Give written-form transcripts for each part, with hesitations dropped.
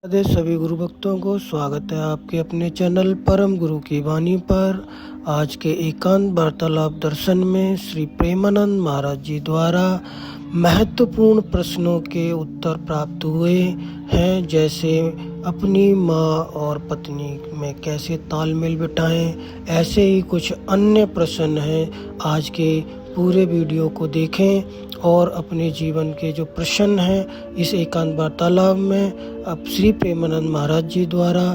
राधे सभी गुरु भक्तों को स्वागत है आपके अपने चैनल परम गुरु की वाणी पर। आज के एकांत वार्तालाप दर्शन में श्री प्रेमानंद महाराज जी द्वारा महत्वपूर्ण प्रश्नों के उत्तर प्राप्त हुए हैं, जैसे अपनी माँ और पत्नी में कैसे तालमेल बिठाएं। ऐसे ही कुछ अन्य प्रश्न हैं। आज के पूरे वीडियो को देखें और अपने जीवन के जो प्रश्न हैं इस एकांत वार्तालाप में अब श्री प्रेमानंद महाराज जी द्वारा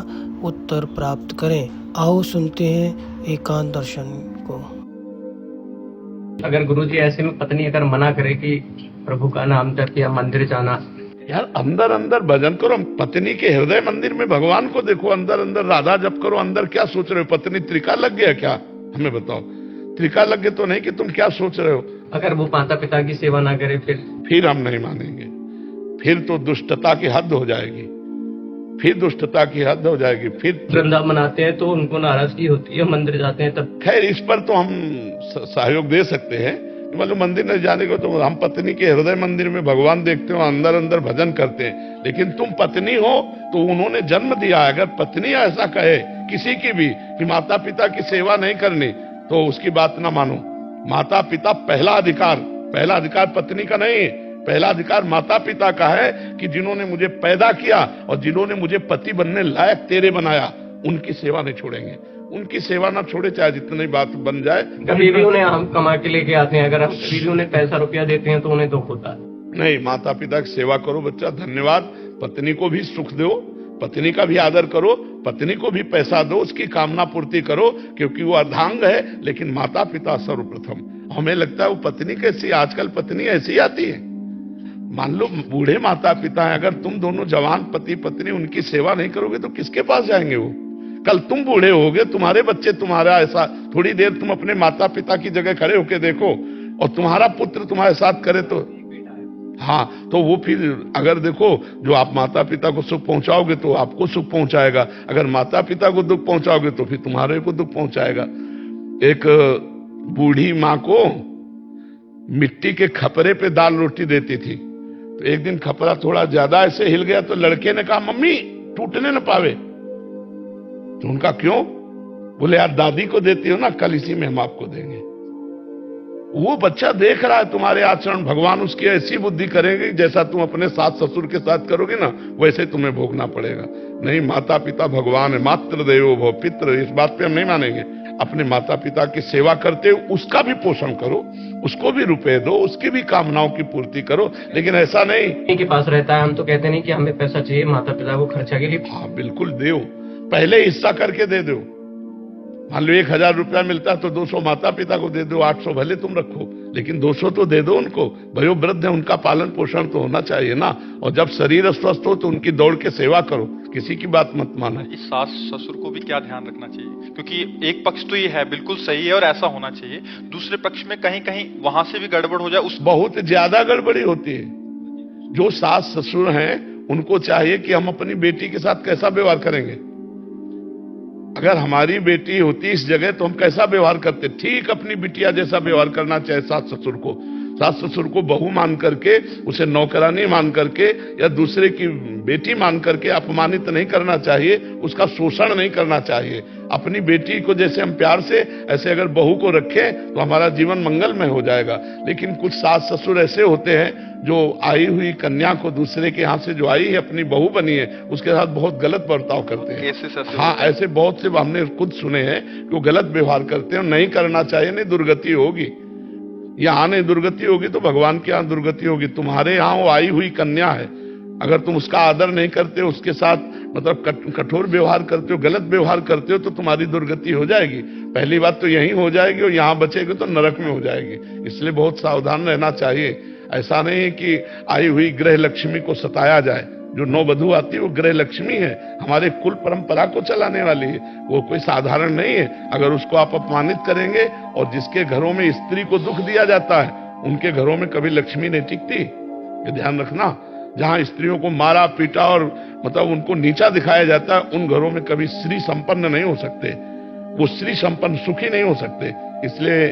उत्तर प्राप्त करें। आओ सुनते हैं एकांत दर्शन को। अगर गुरुजी ऐसे में पत्नी अगर मना करे कि प्रभु का नाम जप या मंदिर जाना, यार अंदर अंदर भजन करो। पत्नी के हृदय मंदिर में भगवान को देखो, अंदर अंदर राधा जप करो। अंदर क्या सोच रहे हो? पत्नी त्रिका लग गया क्या? हमें बताओ, त्रिका लग गया तो नहीं कि तुम क्या सोच रहे हो? अगर वो माता पिता की सेवा ना करे फिर हम नहीं मानेंगे। फिर तो दुष्टता की हद हो जाएगी, फिर दुष्टता की हद हो जाएगी। फिर वृंदावन आते हैं तो उनको नाराजगी होती है, मंदिर जाते हैं तब। खैर इस पर तो हम सहयोग दे सकते हैं। मतलब मंदिर नहीं जाने को तो हम पत्नी के हृदय मंदिर में भगवान देखते हो, अंदर अंदर भजन करते हैं। लेकिन तुम पत्नी हो तो उन्होंने जन्म दिया। अगर पत्नी ऐसा कहे किसी की भी कि माता पिता की सेवा नहीं करनी, तो उसकी बात ना मानो। माता पिता पहला अधिकार पत्नी का नहीं, पहला अधिकार माता पिता का है कि जिन्होंने मुझे पैदा किया और जिन्होंने मुझे पति बनने लायक तेरे बनाया, उनकी सेवा नहीं छोड़ेंगे। उनकी सेवा ना छोड़े, चाहे जितनी बात बन जाए। कभी भी उन्हें हम कमा के लेके आते हैं, अगर हम कभी भी उन्हें पैसा रुपया देते हैं तो उन्हें दुख होता है। नहीं, माता पिता की सेवा करो बच्चा, धन्यवाद। पत्नी को भी सुख दो, पत्नी का भी आदर करो, पत्नी को भी पैसा दो, उसकी कामना पूर्ति करो, क्योंकि वो अर्धांग है। लेकिन माता पिता सर्वप्रथम। हमें लगता है वो पत्नी कैसी, आजकल पत्नी ऐसी आती है। मान लो बूढ़े माता पिता हैं, अगर तुम दोनों जवान पति पत्नी उनकी सेवा नहीं करोगे तो किसके पास जाएंगे वो? कल तुम बूढ़े होगे, तुम्हारे बच्चे तुम्हारा ऐसा, थोड़ी देर तुम अपने माता पिता की जगह खड़े होके देखो और तुम्हारा पुत्र तुम्हारे साथ करे तो हाँ, तो वो फिर अगर देखो, जो आप माता पिता को सुख पहुंचाओगे तो आपको सुख पहुंचाएगा, अगर माता पिता को दुख पहुंचाओगे तो फिर तुम्हारे को दुख पहुंचाएगा। एक बूढ़ी माँ को मिट्टी के खपरे पे दाल रोटी देती थी, तो एक दिन खपरा थोड़ा ज्यादा ऐसे हिल गया तो लड़के ने कहा, मम्मी टूटने न पावे। तो उनका क्यों? बोले यार दादी को देती हो ना, कल इसी में हम आपको देंगे। वो बच्चा देख रहा है तुम्हारे आचरण, भगवान उसकी ऐसी बुद्धि करेंगे जैसा तुम अपने सास ससुर के साथ करोगे ना, वैसे तुम्हें भोगना पड़ेगा। नहीं, माता पिता भगवान है, मातृ देवो भव पितृ, इस बात पे हम नहीं मानेंगे। अपने माता पिता की सेवा करते हो, उसका भी पोषण करो, उसको भी रुपए दो, उसकी भी कामनाओं की पूर्ति करो। लेकिन ऐसा नहीं के पास रहता है, हम तो कहते नहीं कि हमें पैसा चाहिए माता पिता को खर्चा के लिए। हाँ बिल्कुल दो, पहले हिस्सा करके दे दो। मान लो 1000 रुपया मिलता है तो 200 माता पिता को दे दो, 800 भले तुम रखो, लेकिन 200 तो दे दो उनको। भयो वृद्ध है, उनका पालन पोषण तो होना चाहिए ना। और जब शरीर स्वस्थ हो तो उनकी दौड़ के सेवा करो, किसी की बात मत माना। इस सास ससुर को भी क्या ध्यान रखना चाहिए? क्योंकि एक पक्ष तो ये है बिल्कुल सही है और ऐसा होना चाहिए, दूसरे पक्ष में कहीं कहीं वहां से भी गड़बड़ हो जाए। उस बहुत ज्यादा गड़बड़ी होती है। जो सास ससुर हैं उनको चाहिए कि हम अपनी बेटी के साथ कैसा व्यवहार करेंगे। अगर हमारी बेटी होती इस जगह तो हम कैसा व्यवहार करते? ठीक अपनी बिटिया जैसा व्यवहार करना चाहिए सास ससुर को। सास ससुर को बहू मान करके, उसे नौकरानी मान करके या दूसरे की बेटी मान करके अपमानित नहीं करना चाहिए, उसका शोषण नहीं करना चाहिए। अपनी बेटी को जैसे हम प्यार से, ऐसे अगर बहू को रखें तो हमारा जीवन मंगलमय हो जाएगा। लेकिन कुछ सास ससुर ऐसे होते हैं जो आई हुई कन्या को, दूसरे के यहाँ से जो आई है अपनी बहू बनी है, उसके साथ बहुत गलत बर्ताव करते हैं। हाँ, ऐसे बहुत से हमने खुद सुने हैं कि वो गलत व्यवहार करते हैं। नहीं करना चाहिए, नहीं दुर्गति होगी। यहाँ नहीं दुर्गति होगी तो भगवान के यहाँ दुर्गति होगी। तुम्हारे यहाँ वो आई हुई कन्या है, अगर तुम उसका आदर नहीं करते, उसके साथ मतलब कठोर व्यवहार करते हो, गलत व्यवहार करते हो, तो तुम्हारी दुर्गति हो जाएगी। पहली बात तो यही हो जाएगी, और यहाँ बचेगी तो नरक में हो जाएगी। इसलिए बहुत सावधान रहना चाहिए। ऐसा नहीं है कि आई हुई गृह लक्ष्मी को सताया जाए। जो नववधु आती है वो गृह लक्ष्मी है, हमारे कुल परंपरा को चलाने वाली है, वो कोई साधारण नहीं है। अगर उसको आप अपमानित करेंगे, और जिसके घरों में स्त्री को दुख दिया जाता है उनके घरों में कभी लक्ष्मी नहीं टिकती, ये ध्यान रखना। जहां स्त्रियों को मारा पीटा और मतलब उनको नीचा दिखाया जाता है, उन घरों में कभी स्त्री संपन्न नहीं हो सकते, वो स्त्री संपन्न सुखी नहीं हो सकते। इसलिए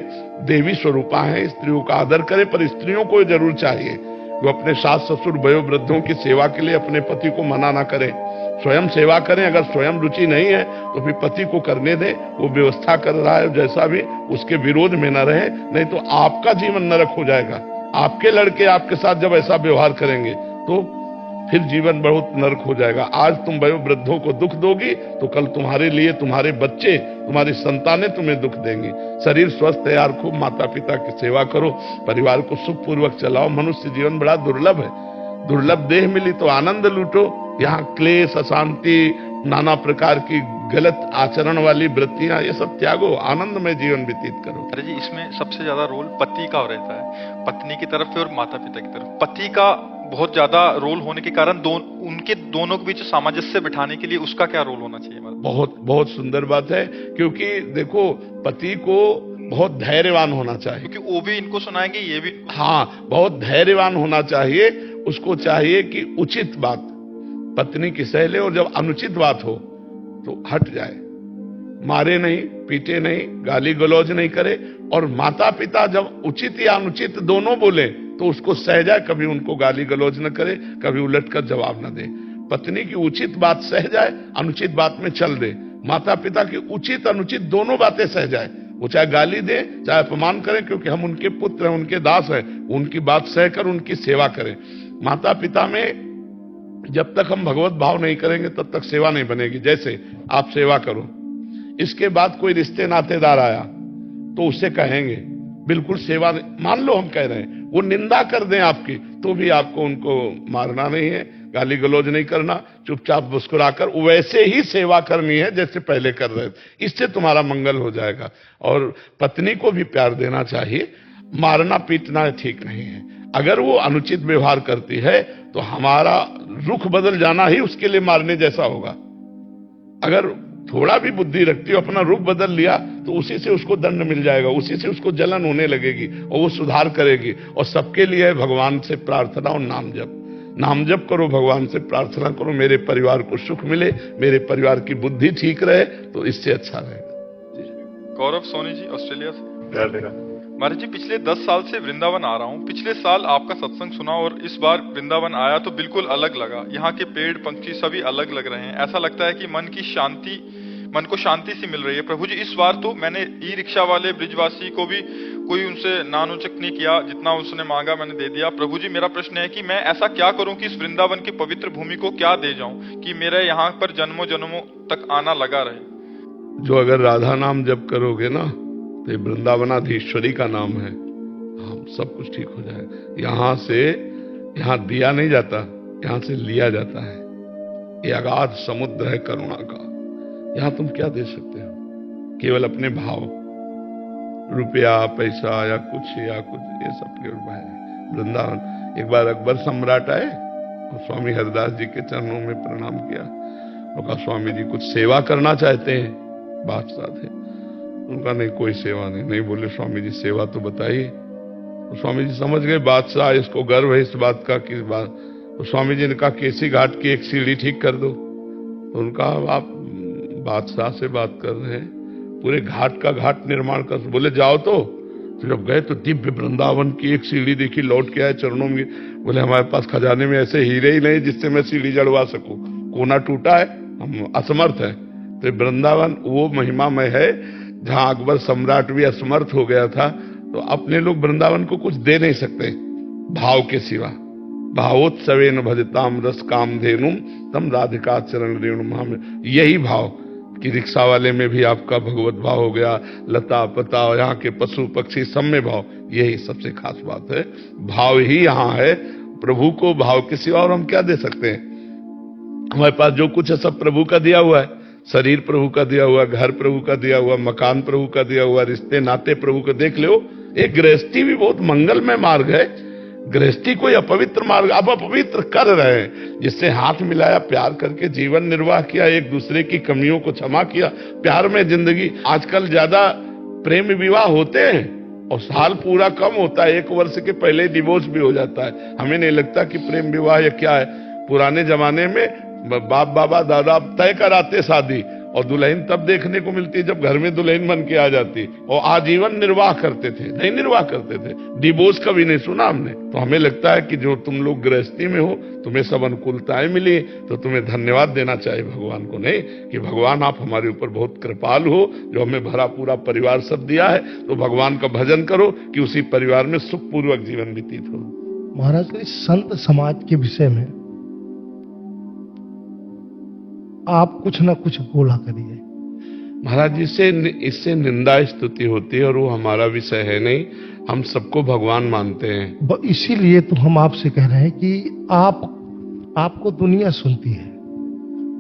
देवी स्वरूपा है, स्त्रियों का आदर करे, पर स्त्रियों को जरूर चाहिए वो अपने सास ससुर वयोवृद्धों की सेवा के लिए अपने पति को मना ना करें। स्वयं सेवा करें। अगर स्वयं रुचि नहीं है तो फिर पति को करने दें, वो व्यवस्था कर रहा है जैसा भी, उसके विरोध में न रहे, नहीं तो आपका जीवन नरक हो जाएगा। आपके लड़के आपके साथ जब ऐसा व्यवहार करेंगे तो फिर जीवन बहुत नरक हो जाएगा। आज तुम वयोवृद्धों को दुख दोगी तो कल तुम्हारे लिए तुम्हारे बच्चे, तुम्हारी संतानें तुम्हें दुख देंगी। शरीर स्वस्थ है यार, खूब माता पिता की सेवा करो, परिवार को सुखपूर्वक चलाओ। मनुष्य जीवन बड़ा दुर्लभ है, दुर्लभ देह मिली तो आनंद लूटो। यहाँ क्लेश, अशांति, नाना प्रकार की गलत आचरण वाली वृत्तियां, ये सब त्यागो, आनंद में जीवन व्यतीत करो। अरे जी, इसमें सबसे ज्यादा रोल पति का रहता है, पत्नी की तरफ से और माता पिता की तरफ। पति का बहुत ज्यादा रोल होने के कारण उनके दोनों के बीच सामंजस्य बिठाने के लिए उसका क्या रोल होना चाहिए? बहुत बहुत सुंदर बात है, क्योंकि देखो पति को बहुत धैर्यवान होना चाहिए, क्योंकि वो भी इनको सुनाएंगे, ये भी। हाँ, बहुत धैर्यवान होना चाहिए। उसको चाहिए कि उचित बात पत्नी की सह ले, और जब अनुचित बात हो तो हट जाए, मारे नहीं, पीटे नहीं, गाली गलौज नहीं करे। और माता पिता जब उचित या अनुचित दोनों बोले तो उसको सह जाए, कभी उनको गाली गलौज न करे, कभी उलटकर जवाब न दे। पत्नी की उचित बात सह जाए, अनुचित बात में चल दे। माता पिता की उचित अनुचित दोनों बातें सह जाए, वो चाहे गाली दे चाहे अपमान करें, क्योंकि हम उनके पुत्र हैं, उनके दास हैं, उनकी बात सहकर उनकी सेवा करें। माता पिता में जब तक हम भगवत भाव नहीं करेंगे तब तक सेवा नहीं बनेगी। जैसे आप सेवा करो, इसके बाद कोई रिश्ते नातेदार आया तो उसे कहेंगे बिल्कुल सेवा, मान लो हम कह रहे हैं, वो निंदा कर दें आपकी तो भी आपको उनको मारना नहीं है, गाली गलौज नहीं करना, चुपचाप मुस्कुराकर वैसे ही सेवा करनी है जैसे पहले कर रहे थे। इससे तुम्हारा मंगल हो जाएगा। और पत्नी को भी प्यार देना चाहिए, मारना पीटना ठीक नहीं है। अगर वो अनुचित व्यवहार करती है तो हमारा रुख बदल जाना ही उसके लिए मारने जैसा होगा। अगर थोड़ा भी बुद्धि रखती हो, अपना रुख बदल लिया तो उसी से उसको दंड मिल जाएगा, उसी से उसको जलन होने लगेगी और वो सुधार करेगी। और सबके लिए भगवान से प्रार्थना और नाम जप, नाम जप करो, भगवान से प्रार्थना करो, मेरे परिवार को सुख मिले, मेरे परिवार की बुद्धि ठीक रहे, तो इससे अच्छा रहेगा। गौरव सोनी जी, ऑस्ट्रेलिया से। महाराज जी, पिछले 10 साल से वृंदावन आ रहा हूँ। पिछले साल आपका सत्संग सुना और इस बार वृंदावन आया तो बिल्कुल अलग लगा। यहाँ के पेड़ पंछी सभी अलग लग रहे हैं। ऐसा लगता है कि मन को शांति सी मिल रही है। प्रभु जी, इस बार तो मैंने ई रिक्शा वाले ब्रिजवासी को भी कोई उनसे नानोचक नहीं किया, जितना उसने मांगा मैंने दे दिया। प्रभु जी, मेरा प्रश्न है कि मैं ऐसा क्या करूं कि इस वृंदावन की पवित्र भूमि को क्या दे जाऊं कि मेरे यहाँ पर जन्मों जन्मों तक आना लगा रहे। जो अगर राधा नाम जप करोगे ना तो वृंदावनाधीश्वरी का नाम है, हम सब कुछ ठीक हो जाएगा। यहाँ दिया नहीं जाता, यहाँ से लिया जाता है। ये अगाध समुद्र है करुणा का। यहाँ तुम क्या दे सकते हो? केवल अपने भाव, रुपया पैसा या कुछ, ये सब केवल है। वृंदावन। एक बार अकबर सम्राट आए और स्वामी हरिदास जी के चरणों में प्रणाम किया और कहा, स्वामी जी कुछ सेवा करना चाहते हैं? बादशाह थे। उनका नहीं, कोई सेवा नहीं। बोले, स्वामी जी सेवा तो बताइए। तो स्वामी जी समझ गए बादशाह इसको गर्व है इस बात का कि तो स्वामी जी ने कहा, केसी घाट की एक सीढ़ी ठीक कर दो। तो उनका, आप बादशाह से बात कर रहे हैं, पूरे घाट का घाट निर्माण कर। बोले जाओ। तो जब गए तो दिव्य वृंदावन की एक सीढ़ी देखी, लौट के आए चरणों में। बोले, हमारे पास खजाने में ऐसे हीरे ही नहीं जिससे मैं सीढ़ी जड़वा सकूं, कोना टूटा है, हम असमर्थ है। तो वृंदावन वो महिमामय है जहां अकबर सम्राट भी असमर्थ हो गया था। तो अपने लोग वृंदावन को कुछ दे नहीं सकते भाव के सिवा। भावोत्सवेन भजताम रस कामधेनुम तम राधिका चरण रेणुम। हम यही भाव कि रिक्शा वाले में भी आपका भगवत भाव हो गया, लता पता यहाँ के पशु पक्षी सब में भाव, यही सबसे खास बात है। भाव ही यहाँ है, प्रभु को भाव के सिवा और हम क्या दे सकते हैं? हमारे पास जो कुछ है सब प्रभु का दिया हुआ है। शरीर प्रभु का दिया हुआ, घर प्रभु का दिया हुआ, मकान प्रभु का दिया हुआ, रिश्ते नाते प्रभु का। देख लो, एक गृहस्थी भी बहुत मंगलमय मार्ग है। गृहस्थी कोई अपवित्र मार्ग अब अपवित्र कर रहे हैं। जिससे हाथ मिलाया, प्यार करके जीवन निर्वाह किया, एक दूसरे की कमियों को क्षमा किया, प्यार में जिंदगी। आजकल ज्यादा प्रेम विवाह होते हैं और साल पूरा कम होता है, 1 वर्ष के पहले डिवोर्स भी हो जाता है। हमें नहीं लगता कि प्रेम विवाह या क्या है। पुराने जमाने में बाप बाबा दादा तय कराते शादी और दुल्हन तब देखने को मिलती है जब घर में दुल्हन बन के आ जाती, और आजीवन निर्वाह करते थे, नहीं निर्वाह करते थे, डिवोर्स कभी नहीं सुना हमने। तो हमें लगता है कि जो तुम लोग गृहस्थी में हो, तुम्हें सब अनुकूलताएं मिली, तो तुम्हें धन्यवाद देना चाहिए भगवान को, नहीं कि भगवान आप हमारे ऊपर बहुत कृपालु हो, जो हमें भरा पूरा परिवार सब दिया है, तो भगवान का भजन करो कि उसी परिवार में सुखपूर्वक जीवन व्यतीत हो। महाराज इस संत समाज के विषय में आप कुछ ना कुछ बोला करिए। महाराज इससे निंदा स्तुति होती है, और वो हमारा विषय है नहीं, हम सबको भगवान मानते हैं। इसीलिए तो हम आपसे कह रहे हैं कि आपको दुनिया सुनती है,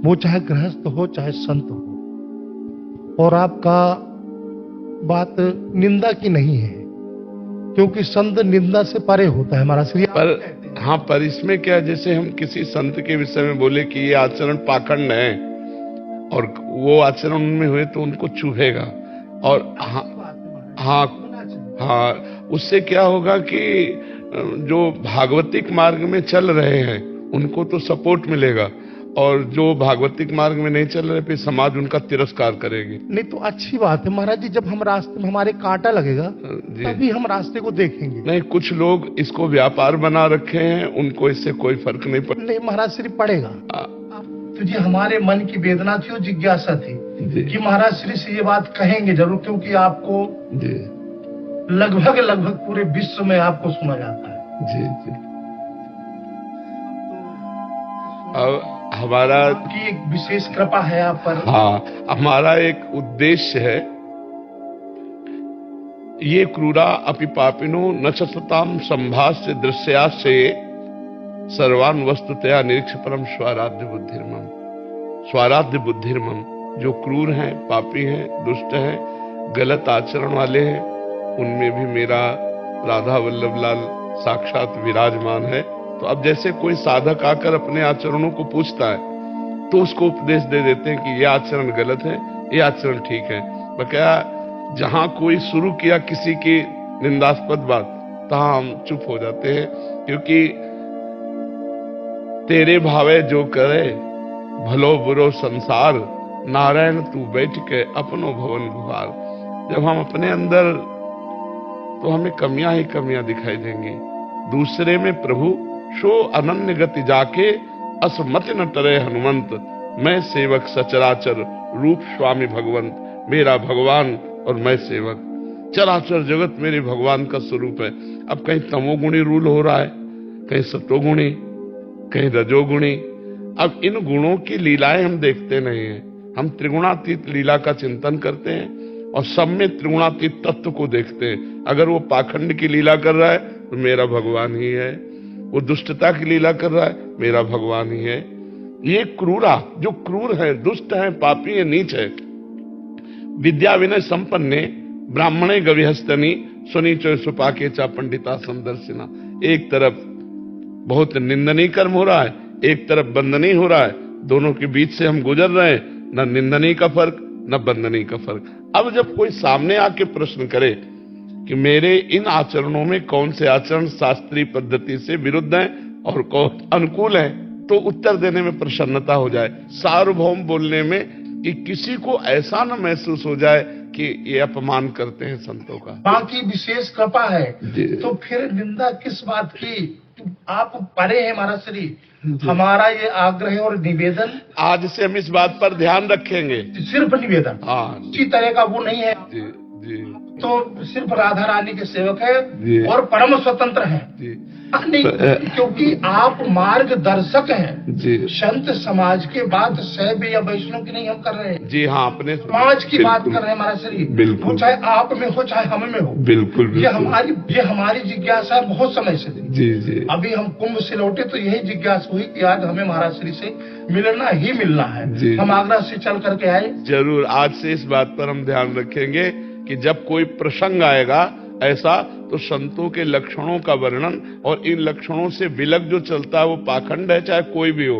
वो चाहे गृहस्थ हो चाहे संत हो, और आपका बात निंदा की नहीं है, क्योंकि संत निंदा से परे होता है हमारा श्री। पर इसमें क्या, जैसे हम किसी संत के विषय में बोले कि ये आचरण पाखंड है, और वो आचरण उनमें हुए तो उनको चुभेगा, और हाँ, उससे क्या होगा कि जो भागवतिक मार्ग में चल रहे हैं उनको तो सपोर्ट मिलेगा, और जो भागवतिक मार्ग में नहीं चल रहे फिर समाज उनका तिरस्कार करेगी। नहीं तो अच्छी बात है महाराज जी, जब हम रास्ते में हमारे कांटा लगेगा तभी हम रास्ते को देखेंगे। नहीं, कुछ लोग इसको व्यापार बना रखे हैं, उनको इससे कोई फर्क नहीं पड़ता। नहीं महाराज श्री पड़ेगा। तो जी हमारे मन की वेदना थी और जिज्ञासा थी कि महाराज श्री से ये बात कहेंगे जरूर, क्योंकि आपको लगभग पूरे विश्व में आपको सुना जाता है। जी जी। अब हमारा की एक विशेष कृपा है आप पर। हाँ, हमारा एक उद्देश्य है, ये क्रूरा अपि पापिनो न च सताम संभाष्य दृश्यास्य सर्वान वस्तुतया निरीक्ष परम स्वाराध्य बुद्धिर्मम। स्वाराध्य बुद्धिर्मम, जो क्रूर हैं, पापी हैं, दुष्ट हैं, गलत आचरण वाले हैं, उनमें भी मेरा राधा वल्लभ लाल साक्षात विराजमान है। तो अब जैसे कोई साधक आकर अपने आचरणों को पूछता है तो उसको उपदेश दे देते हैं कि ये आचरण गलत है, ये आचरण ठीक है। बकाया जहां कोई शुरू किया किसी की निंदास्पद बात, तहां हम चुप हो जाते हैं, क्योंकि तेरे भावे जो करे भलो बुरो संसार, नारायण तू बैठ के अपनो भवन गुहार। जब हम अपने अंदर, तो हमें कमियां ही कमियां दिखाई देंगी, दूसरे में प्रभु शो अनन्य गति जाके असमत न टरे हनुमंत। मैं सेवक सचराचर रूप स्वामी भगवंत, मेरा भगवान और मैं सेवक। चराचर जगत मेरे भगवान का स्वरूप है। अब कहीं तमोगुणी रूल हो रहा है, कहीं सतोगुणी, कहीं रजोगुणी। अब इन गुणों की लीलाएं हम देखते नहीं हैं, हम त्रिगुणातीत लीला का चिंतन करते हैं और सब में त्रिगुणातीत तत्व को देखते हैं। अगर वो पाखंड की लीला कर रहा है तो मेरा भगवान ही है, वो दुष्टता की लीला कर रहा है, मेरा भगवान ही है। ये क्रूरा, जो क्रूर है, दुष्ट है, पापी है, नीच है, विद्या विनय संपन्ने ब्राह्मणे गविहस्तनी सुनीचो सुपाके चा पंडिता संदर्शिना। एक तरफ बहुत निंदनीय कर्म हो रहा है, एक तरफ बंदनीय हो रहा है, दोनों के बीच से हम गुजर रहे हैं, न निंदनीय का फर्क न बंदनीय का फर्क। अब जब कोई सामने आके प्रश्न करे कि मेरे इन आचरणों में कौन से आचरण शास्त्रीय पद्धति से विरुद्ध हैं और कौन अनुकूल हैं, तो उत्तर देने में प्रसन्नता हो जाए, सार्वभौम बोलने में, कि किसी को ऐसा न महसूस हो जाए कि ये अपमान करते हैं संतों का। बाकी विशेष कृपा है, तो फिर निंदा किस बात की? आप परे हैं महाराज श्री, हमारा ये आग्रह और निवेदन, आज से हम इस बात पर ध्यान रखेंगे। सिर्फ निवेदन, हाँ, इसी तरह का वो नहीं है जी जी, तो सिर्फ राधा रानी के सेवक है और परम स्वतंत्र है जी। नहीं, क्योंकि आप मार्गदर्शक हैं जी। संत समाज के बात शैव या वैष्णव की नहीं हम कर रहे हैं जी हाँ, अपने समाज की बात कर रहे हैं महाराज श्री। बिल्कुल, वो चाहे आप में हो चाहे हम में हो। बिल्कुल, ये हमारी जिज्ञासा बहुत समय से थी। जी जी। अभी हम कुंभ से लौटे तो यही जिज्ञासा हुई कि आज हमें महाराज श्री से मिलना ही मिलना है। हम आगरा से चल करके आए। जरूर, आज से इस बात पर हम ध्यान रखेंगे कि जब कोई प्रसंग आएगा ऐसा, तो संतों के लक्षणों का वर्णन और इन लक्षणों से विलग जो चलता है वो पाखंड है, चाहे कोई भी हो।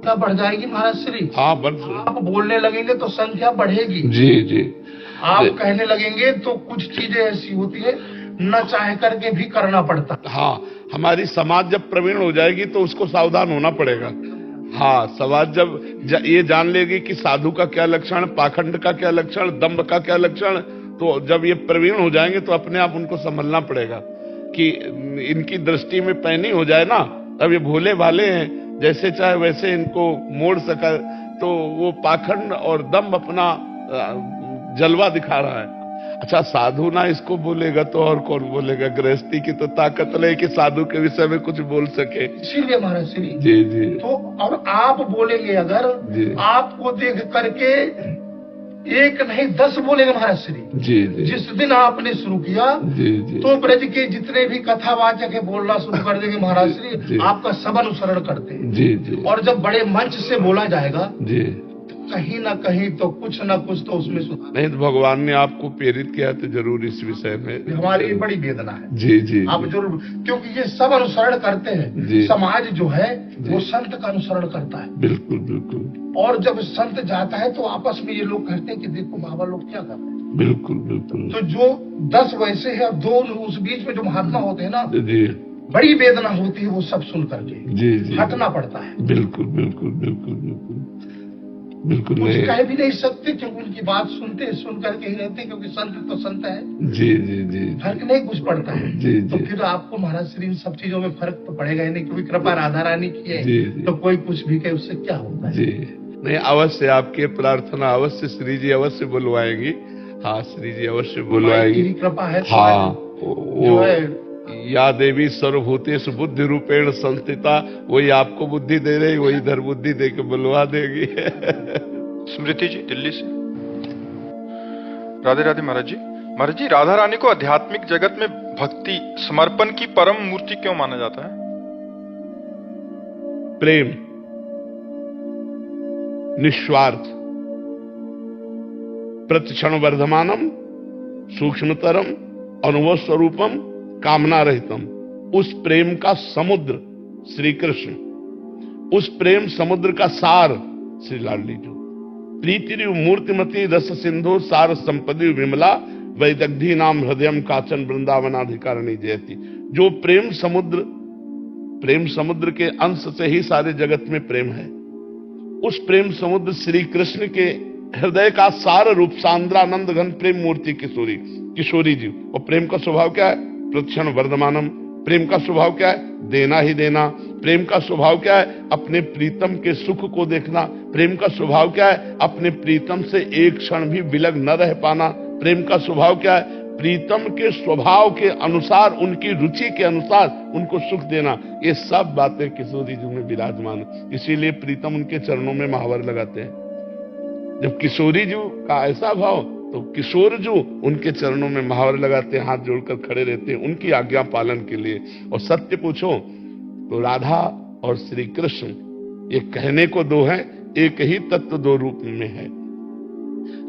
क्या बढ़ जाएगी महाराज श्री? हाँ, आप बोलने लगेंगे तो संख्या बढ़ेगी। जी जी। आप कहने लगेंगे तो कुछ चीजें ऐसी होती है न चाह करके भी करना पड़ता। हाँ, हमारी समाज जब प्रवीण हो जाएगी तो उसको सावधान होना पड़ेगा। हाँ, समाज जब ये जान लेगी कि साधु का क्या लक्षण, पाखंड का क्या लक्षण, दंभ का क्या लक्षण, तो जब ये प्रवीण हो जाएंगे तो अपने आप उनको संभलना पड़ेगा कि इनकी दृष्टि में पैनी हो जाए ना, अब ये भोले भाले हैं, जैसे चाहे वैसे इनको मोड़ सका, तो वो पाखंड और दंभ अपना जलवा दिखा रहा है। अच्छा, साधु ना इसको बोलेगा तो और कौन बोलेगा? गृहस्थी की तो ताकत नहीं कि साधु के विषय में कुछ बोल सके। इसीलिए महाराज श्री जी जी। तो और आप बोलेंगे अगर जी। आपको देख करके एक नहीं 10 बोलेंगे महाराज श्री। जी जी। जिस दिन आपने शुरू किया जी जी। तो ब्रज के जितने भी कथावाचक है बोलना शुरू कर देंगे महाराज जी। श्री, आपका सब अनुसरण करते हैं। जी जी। और जब बड़े मंच से बोला जाएगा जी, कहीं ना कहीं तो कुछ ना कुछ तो उसमें सुधार। नहीं तो भगवान ने आपको प्रेरित किया तो जरूर इस विषय में हमारी बड़ी वेदना है। जी जी। आप जरूर, क्योंकि ये सब अनुसरण करते जी। हैं। समाज जो है जी। वो संत का अनुसरण करता है, बिल्कुल बिल्कुल। और जब संत जाता है तो आपस में ये लोग कहते हैं कि देखो बाबा लोग क्या कर रहे हैं। बिल्कुल बिल्कुल। तो जो 10 वैसे है और 2 उस बीच में जो महात्मा होते हैं ना, जी बड़ी वेदना होती है वो सब सुन करके। जी जी। हटना पड़ता है। बिल्कुल बिल्कुल बिल्कुल बिल्कुल बिल्कुल। कुछ नहीं, कह भी नहीं सकते क्योंकि उनकी बात सुन करके ही रहते, क्योंकि संत तो संत है। जी जी जी। फर्क नहीं कुछ पड़ता है। जी तो जी। फिर आपको महाराज श्री इन सब चीजों में फर्क तो पड़ेगा ही नहीं, क्योंकि कृपा राधा रानी की है। जी जी। तो कोई कुछ भी कहे उससे क्या होता है। जी नहीं, अवश्य आपके प्रार्थना अवश्य श्री जी अवश्य बुलवाएंगी। हाँ, श्री जी अवश्य बुलवाएंगी। की कृपा है। हाँ, जो वो है या देवी सर्वभूतेषु बुद्धि रूपेण संस्थिता, वही आपको बुद्धि दे रही, वही इधर बुद्धि दे के बुलवा देगी। स्मृति जी दिल्ली से। राधे राधे महाराज जी। महाराज जी, राधा रानी को आध्यात्मिक जगत में भक्ति समर्पण की परम मूर्ति क्यों माना जाता है? प्रेम, निस्वार्थ, प्रतिक्षण वर्धमानम, सूक्ष्मतरम, अनुभव स्वरूपम, कामना रहितम, उस प्रेम का समुद्र श्री कृष्ण, उस प्रेम समुद्र का सार श्री लाडली जो प्रीति मूर्तिमती रस सिंधु सार संपदि विमला वैदग्धी नाम हृदयम काचन वृंदावनाधिकारिणी जयती। जो प्रेम समुद्र के अंश से ही सारे जगत में प्रेम है। उस प्रेम समुद्र श्री कृष्ण के हृदय का सार रूप सांद्रानंद घन प्रेम मूर्ति किशोरी जी। और प्रेम का स्वभाव क्या है? प्रतिक्षण वर्धमानम। प्रेम का स्वभाव क्या है? देना ही देना। प्रेम का स्वभाव क्या है? अपने प्रीतम के सुख को देखना। प्रेम का स्वभाव क्या है? अपने प्रीतम से एक क्षण भी विलग न रह पाना। प्रेम का स्वभाव क्या है? प्रीतम के स्वभाव के अनुसार, उनकी रुचि के अनुसार उनको सुख देना। ये सब बातें किशोरी जी में विराजमान है। इसीलिए प्रीतम उनके चरणों में महावर लगाते हैं। जब किशोरी जी का ऐसा भाव, तो किशोर जो उनके चरणों में महावर लगाते हैं, हाथ जोड़कर खड़े रहते हैं उनकी आज्ञा पालन के लिए। और सत्य पूछो तो राधा और श्री कृष्ण ये कहने को दो हैं, एक ही तत्व दो रूप में है।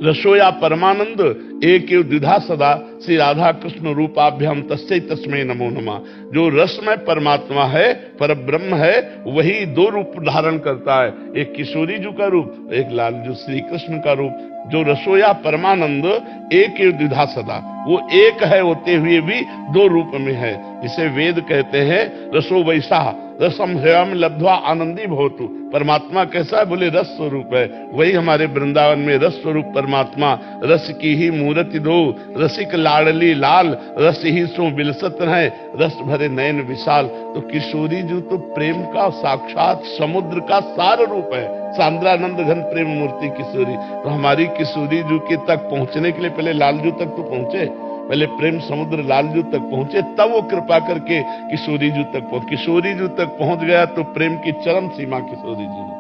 रसोया परमानंद एक द्विधा सदा, श्री राधा कृष्ण रूपाभ्याम तस्मै तस्मै नमो नमः। जो रसमय परमात्मा है, पर ब्रह्म है, वही 2 रूप धारण करता है, एक किशोरी जी का रूप, एक लाल जो श्री कृष्ण का रूप। जो रसोया परमानंद एक द्विधा सदा, वो एक है होते हुए भी 2 रूप में है। इसे वेद कहते हैं रसो वैसा रसम हृदय लब्ध्वा आनंदी भवतु। परमात्मा कैसा है? बोले रस स्वरूप है। वही हमारे वृंदावन में रस स्वरूप परमात्मा, रस की ही मूर्ति दो, रसिक लाडली लाल, रस ही सो बिलसत है, रस भरे नयन विशाल। तो किशोरी जी तो प्रेम का साक्षात समुद्र का सार रूप है, सांद्रानंद घन प्रेम मूर्ति किशोरी। तो हमारी किशोरी जी के तक पहुंचने के लिए पहले लालजू तक तो पहुंचे, पहले प्रेम समुद्र लालजू तक पहुंचे, तब वो कृपा करके किशोरी जी तक पहुंच। किशोरी जी तक पहुंच गया तो प्रेम की चरम सीमा किशोरी जी में,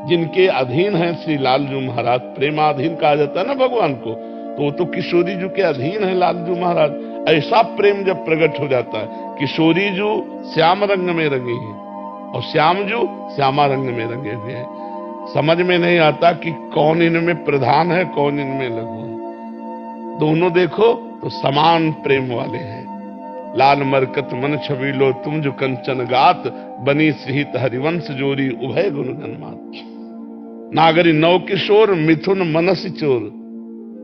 जिनके अधीन है श्री लालजू महाराज। प्रेमाधीन कहा जाता है ना भगवान को, तो वो तो किशोरी जी के अधीन है लालजू महाराज। ऐसा प्रेम जब प्रकट हो जाता है, किशोरी जी श्याम रंग में रंगी है और श्याम जी श्यामा रंग में रंगे हुए हैं। समझ में नहीं आता कि कौन इनमें प्रधान है, कौन इनमें लघु है। दोनों देखो तो समान प्रेम वाले हैं। लाल मरकत मन छबीलो तुम जो कंचन गात, बनी सहित हरिवंश जोरी उभय गुण गन्मात। नागरी नव किशोर मिथुन मनस चोर।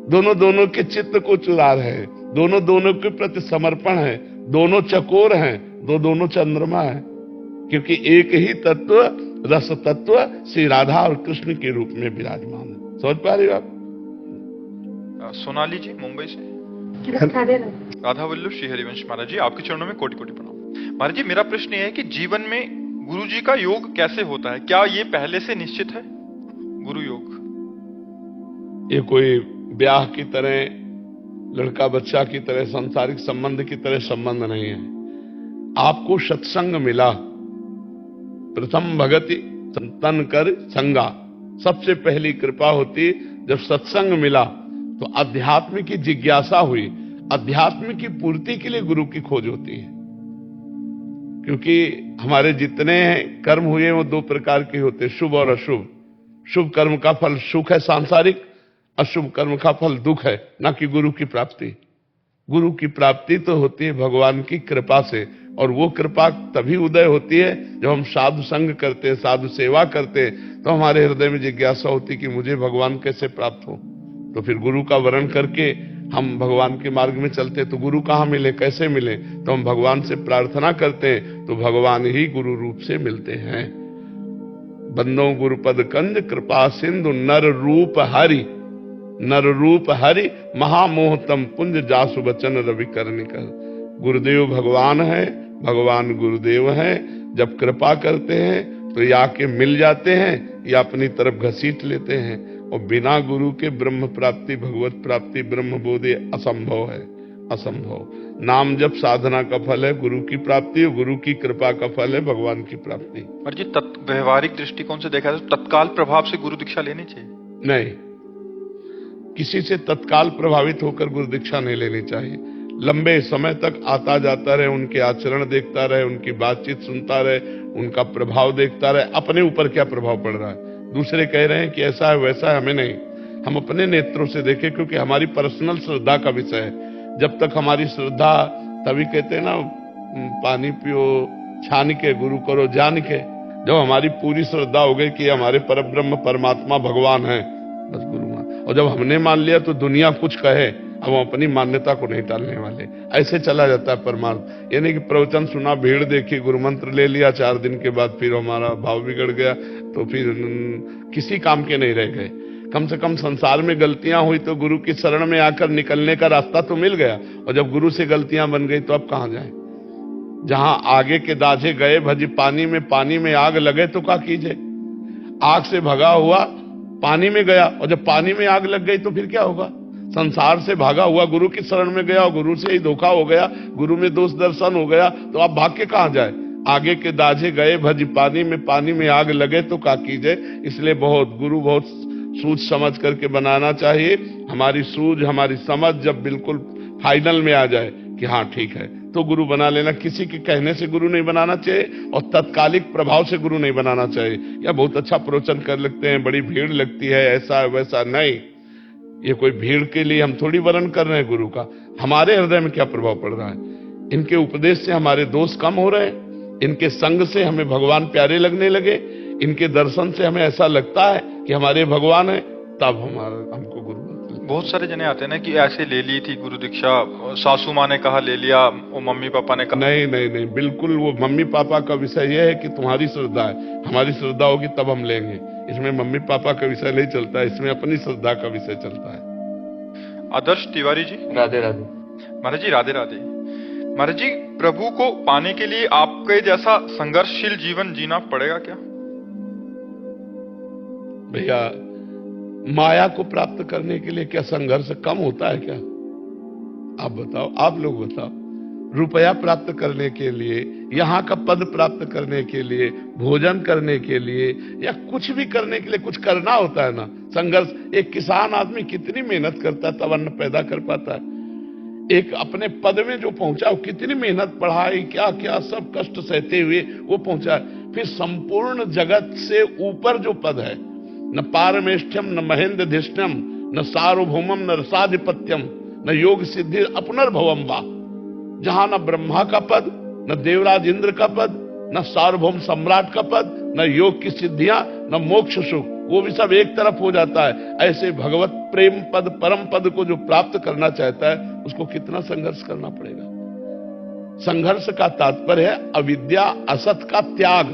दोनों के चित्त को चुरा रहे हैं, दोनों के प्रति समर्पण है। दोनों चकोर हैं, दोनों चंद्रमा है। क्योंकि एक ही तत्व, रस तत्व श्री राधा और कृष्ण के रूप में विराजमान है। समझ पा रहे हो आप? सोनाली जी मुंबई से। राधा वल्लभ श्री हरिवंश महाराज जी, आपके चरणों में कोटि कोटि प्रणाम। महाराज जी, मेरा प्रश्न यह है कि जीवन में गुरु जी का योग कैसे होता है? क्या ये पहले से निश्चित है गुरु योग? ये कोई ब्याह की तरह, लड़का बच्चा की तरह, सांसारिक संबंध की तरह संबंध नहीं है। आपको सत्संग मिला, प्रथम भगति संतन कर संगा, सबसे पहली कृपा होती जब सत्संग मिला तो अध्यात्म की जिज्ञासा हुई, अध्यात्म की पूर्ति के लिए गुरु की खोज होती है। क्योंकि हमारे जितने कर्म हुए वो दो प्रकार के होते, शुभ और अशुभ। शुभ कर्म का फल सुख है सांसारिक, अशुभ कर्म का फल दुख है, ना कि गुरु की प्राप्ति। गुरु की प्राप्ति तो होती है भगवान की कृपा से, और वो कृपा तभी उदय होती है जब हम साधु संग करते हैं, साधु सेवा करते हैं, तो हमारे हृदय में जिज्ञासा होती कि मुझे भगवान कैसे प्राप्त हो। तो फिर गुरु का वर्ण करके हम भगवान के मार्ग में चलते, तो गुरु कहाँ मिले, कैसे मिले? तो हम भगवान से प्रार्थना करते हैं, तो भगवान ही गुरु रूप से मिलते हैं। बंदो गुरुपद कंज कृपा सिंधु नर रूप हरि, नर रूप हरि महामोहतम पुंज जासु बचन रवि कर्णिकर। गुरुदेव भगवान है, भगवान गुरुदेव है। जब कृपा करते हैं तो या के मिल जाते हैं या अपनी तरफ घसीट लेते हैं, और बिना गुरु के ब्रह्म प्राप्ति, भगवत प्राप्ति, ब्रह्म बोधि असंभव है, असंभव। नाम जप साधना का फल है गुरु की प्राप्ति, और गुरु की कृपा का फल है भगवान की प्राप्ति। और जी व्यवहारिक दृष्टिकोण से देखा जाए तो तत्काल प्रभाव से गुरु दीक्षा लेनी चाहिए? नहीं, किसी से तत्काल प्रभावित होकर गुरु दीक्षा नहीं लेनी चाहिए। लंबे समय तक आता जाता रहे, उनके आचरण देखता रहे, उनकी बातचीत सुनता रहे, उनका प्रभाव देखता रहे। अपने ऊपर क्या प्रभाव पड़ रहा है, दूसरे कह रहे हैं कि ऐसा है वैसा है, हमें नहीं, हम अपने नेत्रों से देखें, क्योंकि हमारी पर्सनल श्रद्धा का विषय है। जब तक हमारी श्रद्धा, तभी कहते हैं ना, पानी पियो छान के, गुरु करो जान के। जब हमारी पूरी श्रद्धा हो गई कि हमारे परब्रह्म परमात्मा भगवान है, बस गुरु मान। और जब हमने मान लिया तो दुनिया कुछ कहे, अब हम अपनी मान्यता को नहीं टालने वाले। ऐसे चला जाता है परमार्थ। यानी कि प्रवचन सुना, भीड़ देखी, गुरु मंत्र ले लिया, 4 दिन के बाद फिर हमारा भाव बिगड़ गया, तो फिर किसी काम के नहीं रह गए। कम से कम संसार में गलतियां हुई तो गुरु की शरण में आकर निकलने का रास्ता तो मिल गया, और जब गुरु से गलतियां बन गई तो अब कहां जाए? जहां आगे के दाझे गए भजी पानी में आग लगे तो क्या कीजिए? आग से भगा हुआ पानी में गया, और जब पानी में आग लग गई तो फिर क्या होगा? संसार से भागा हुआ गुरु की शरण में गया और गुरु से ही धोखा हो गया, गुरु में दोष दर्शन हो गया, तो आप भाग के कहां जाए? आगे के दाझे गए भजी पानी में आग लगे तो क्या कीजिए? इसलिए गुरु बहुत सूझ समझ करके बनाना चाहिए। हमारी सूझ, हमारी समझ जब बिल्कुल फाइनल में आ जाए कि हाँ ठीक है, तो गुरु बना लेना। किसी के कहने से गुरु नहीं बनाना चाहिए, और तत्कालिक प्रभाव से गुरु नहीं बनाना चाहिए। या बहुत अच्छा प्रवचन कर लगते हैं, बड़ी भीड़ लगती है, ऐसा वैसा नहीं। ये कोई भीड़ के लिए हम थोड़ी वर्ण कर रहे हैं गुरु का। हमारे हृदय में क्या प्रभाव पड़ रहा है? इनके उपदेश से हमारे दोष कम हो रहे हैं, इनके संग से हमें भगवान प्यारे लगने लगे, इनके दर्शन से हमें ऐसा लगता है कि हमारे भगवान है, तब हमको गुरु। बहुत सारे जने आते हैं ना कि ऐसे ले ली थी गुरु दीक्षा, सासू माँ ने कहा ले लिया, वो मम्मी पापा ने कहा। नहीं, बिल्कुल वो मम्मी पापा का विषय यह है कि तुम्हारी श्रद्धा है, हमारी श्रद्धा होगी तब हम लेंगे। इसमें मम्मी पापा का विषय नहीं चलता है, इसमें अपनी श्रद्धा का विषय चलता है। आदर्श तिवारी जी, राधे राधे। महाराज जी राधे राधे। महाराज जी, प्रभु को पाने के लिए आपके जैसा संघर्षशील जीवन जीना पड़ेगा क्या? भैया, माया को प्राप्त करने के लिए क्या संघर्ष कम होता है क्या? आप बताओ, आप लोग बताओ। रुपया प्राप्त करने के लिए, यहाँ का पद प्राप्त करने के लिए, भोजन करने के लिए, या कुछ भी करने के लिए कुछ करना होता है ना। संघर्ष, एक किसान आदमी कितनी मेहनत करता है तब अन्न पैदा कर पाता है। एक अपने पद में जो पहुंचा, वो कितनी मेहनत, पढ़ाई, क्या क्या सब कष्ट सहते हुए वो पहुंचा। फिर संपूर्ण जगत से ऊपर जो पद है, न पारमेष्ठ्यम न महेंद्रधिष्ठ्यम न सार्वभौमम न रसाधिपत्यम न योग सिद्धि अपनर्भवम वा, जहां न ब्रह्मा का पद, न देवराज इंद्र का पद, न सार्वभौम सम्राट का पद, न योग की सिद्धियां, न मोक्ष सुख, वो भी सब एक तरफ हो जाता है। ऐसे भगवत प्रेम पद, परम पद को जो प्राप्त करना चाहता है, उसको कितना संघर्ष करना पड़ेगा। संघर्ष का तात्पर्य है अविद्या असत का त्याग।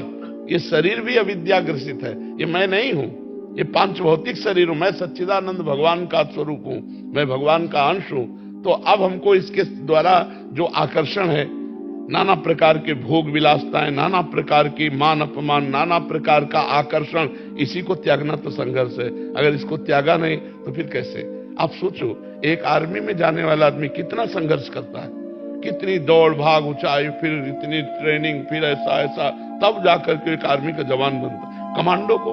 ये शरीर भी अविद्या ग्रसित है, ये मैं नहीं हूं, ये पांच भौतिक शरीर हूं, मैं सच्चिदानंद भगवान का स्वरूप हूं, मैं भगवान का अंश हूं। तो अब हमको इसके द्वारा जो आकर्षण है, नाना प्रकार के भोग विलासताएं, नाना प्रकार की मान अपमान, नाना प्रकार का आकर्षण, इसी को त्यागना तो संघर्ष है। अगर इसको त्यागा नहीं तो फिर कैसे? आप सोचो, एक आर्मी में जाने वाला आदमी कितना संघर्ष करता है, कितनी दौड़ भाग ऊंचाई, फिर इतनी ट्रेनिंग, फिर ऐसा ऐसा, तब जाकर के एक आर्मी का जवान बनता। कमांडो को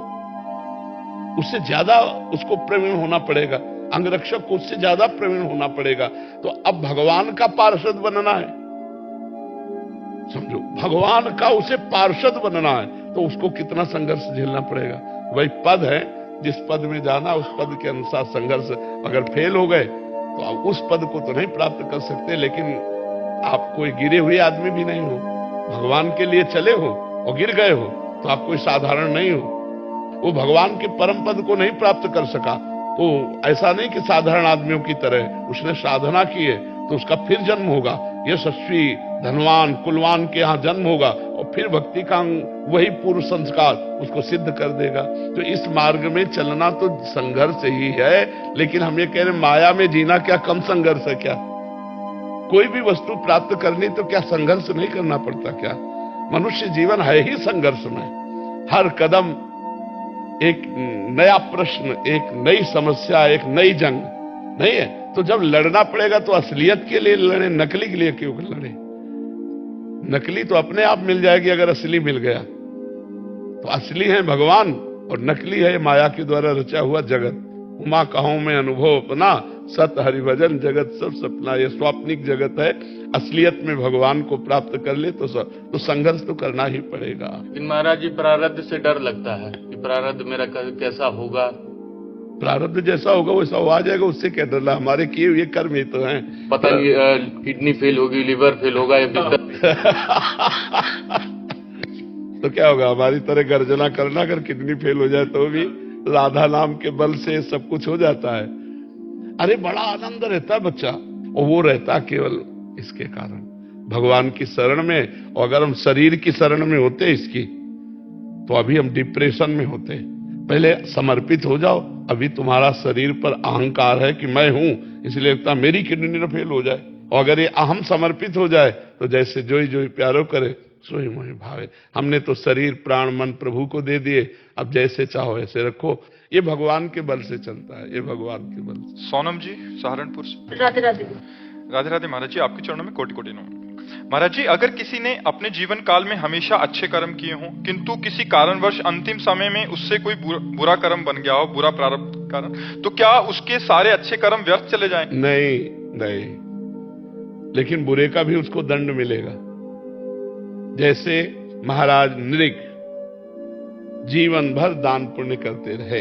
उससे ज्यादा उसको प्रवीण होना पड़ेगा, अंगरक्षक को उससे ज्यादा प्रवीण होना पड़ेगा। तो अब भगवान का पार्षद बनना है, समझो, भगवान का उसे पार्षद बनना है, तो उसको कितना संघर्ष झेलना पड़ेगा। वही पद है, जिस पद में जाना उस पद के अनुसार संघर्ष। अगर फेल हो गए तो आप उस पद को तो नहीं प्राप्त कर सकते, लेकिन आप कोई गिरे हुए आदमी भी नहीं हो, भगवान के लिए चले हो और गिर गए हो तो आप कोई साधारण नहीं हो। वो भगवान के परम पद को नहीं प्राप्त कर सका, तो ऐसा नहीं कि साधारण आदमियों की तरह उसने साधना की है तो उसका फिर जन्म होगा, यशस्वी धनवान कुलवान के यहाँ जन्म होगा और फिर भक्ति का वही पूर्व संस्कार उसको सिद्ध कर देगा। तो इस मार्ग में चलना तो संघर्ष ही है, लेकिन हम ये कह रहे माया में जीना क्या कम संघर्ष है क्या? कोई भी वस्तु प्राप्त करनी तो क्या संघर्ष नहीं करना पड़ता क्या? मनुष्य जीवन है ही संघर्ष में, हर कदम एक नया प्रश्न, एक नई समस्या, एक नई जंग नहीं है। तो जब लड़ना पड़ेगा तो असलियत के लिए लड़े, नकली के लिए क्यों लड़े? नकली तो अपने आप मिल जाएगी अगर असली मिल गया। तो असली है भगवान और नकली है माया के द्वारा रचा हुआ जगत। उमा कहूं में अनुभव अपना, सत हरिभजन जगत सब सपना। ये स्वाप्निक जगत है, असलियत में भगवान को प्राप्त कर ले तो संघर्ष तो करना ही पड़ेगा। लेकिन महाराज जी, प्रारब्ध से डर लगता है कि प्रारब्ध मेरा कैसा होगा। प्रारब्ध जैसा होगा वैसा आ जाएगा, उससे क्या डरना? हमारे किए हुए कर्म ही तो हैं। पता नहीं किडनी फेल होगी, लिवर फेल होगा या तो क्या होगा? हमारी तरह गर्जना करना, अगर किडनी फेल हो जाए तो भी राधा नाम के बल से सब कुछ हो जाता है। अरे बड़ा आनंद रहता है बच्चा, और वो रहता केवल इसके कारण भगवान की शरण में। और अगर हम शरीर की शरण में होते इसकी, तो अभी हम डिप्रेशन में होते। पहले समर्पित हो जाओ। अभी तुम्हारा शरीर पर अहंकार है कि मैं हूं, इसलिए लगता मेरी किडनी न फेल हो जाए। और अगर ये अहम समर्पित हो जाए तो जैसे जोई जोई प्यारो करे सोई मोहि भावे। हमने तो शरीर प्राण मन प्रभु को दे दिए, अब जैसे चाहो ऐसे रखो। ये भगवान के बल से चलता है, ये भगवान के बल से। सोनम जी सहारनपुर से। राधे राधे। राधे राधे महाराज जी, आपके चरणों में कोटि कोटि नमन। महाराज जी, अगर किसी ने अपने जीवन काल में हमेशा अच्छे कर्म किए हों, किंतु किसी कारणवश अंतिम समय में उससे कोई बुरा कर्म बन गया हो, बुरा प्रारब्ध कारण, तो क्या उसके सारे अच्छे कर्म व्यर्थ चले जाएं? नहीं नहीं, लेकिन बुरे का भी उसको दंड मिलेगा। जैसे महाराज नृग जीवन भर दान पुण्य करते रहे।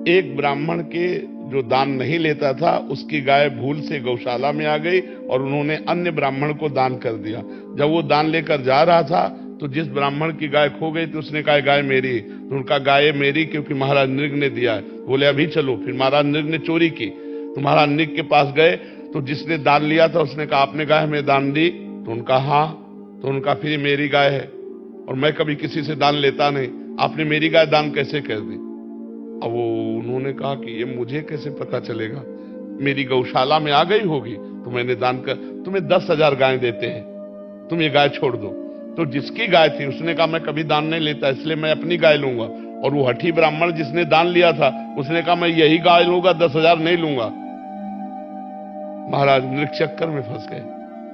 एक ब्राह्मण के जो दान नहीं लेता था, उसकी गाय भूल से गौशाला में आ गई और उन्होंने अन्य ब्राह्मण को दान कर दिया। जब वो दान लेकर जा रहा था तो जिस ब्राह्मण की गाय खो गई तो उसने कहा गाय मेरी, तो उनका गाय मेरी क्योंकि महाराज नृग ने दिया है। बोले अभी चलो। फिर महाराज नृग ने चोरी की तो महाराज नृग के पास गए, तो जिसने दान लिया था उसने कहा आपने गाय हमें दान दी? तो उनका हाँ। तो उनका फिर मेरी गाय है और मैं कभी किसी से दान लेता नहीं, आपने मेरी गाय दान कैसे कर दी? अब वो उन्होंने कहा कि ये मुझे कैसे पता चलेगा, मेरी गौशाला में आ गई होगी तो मैंने दान कर, तुम्हें 10,000 गाय देते हैं, तुम ये गाय छोड़ दो। तो जिसकी गाय थी उसने कहा मैं कभी दान नहीं लेता, इसलिए मैं अपनी गाय लूंगा। और वो हठी ब्राह्मण जिसने दान लिया था उसने कहा मैं यही गाय लूंगा, 10,000 नहीं लूंगा। महाराज नृग चक्कर में फंस गए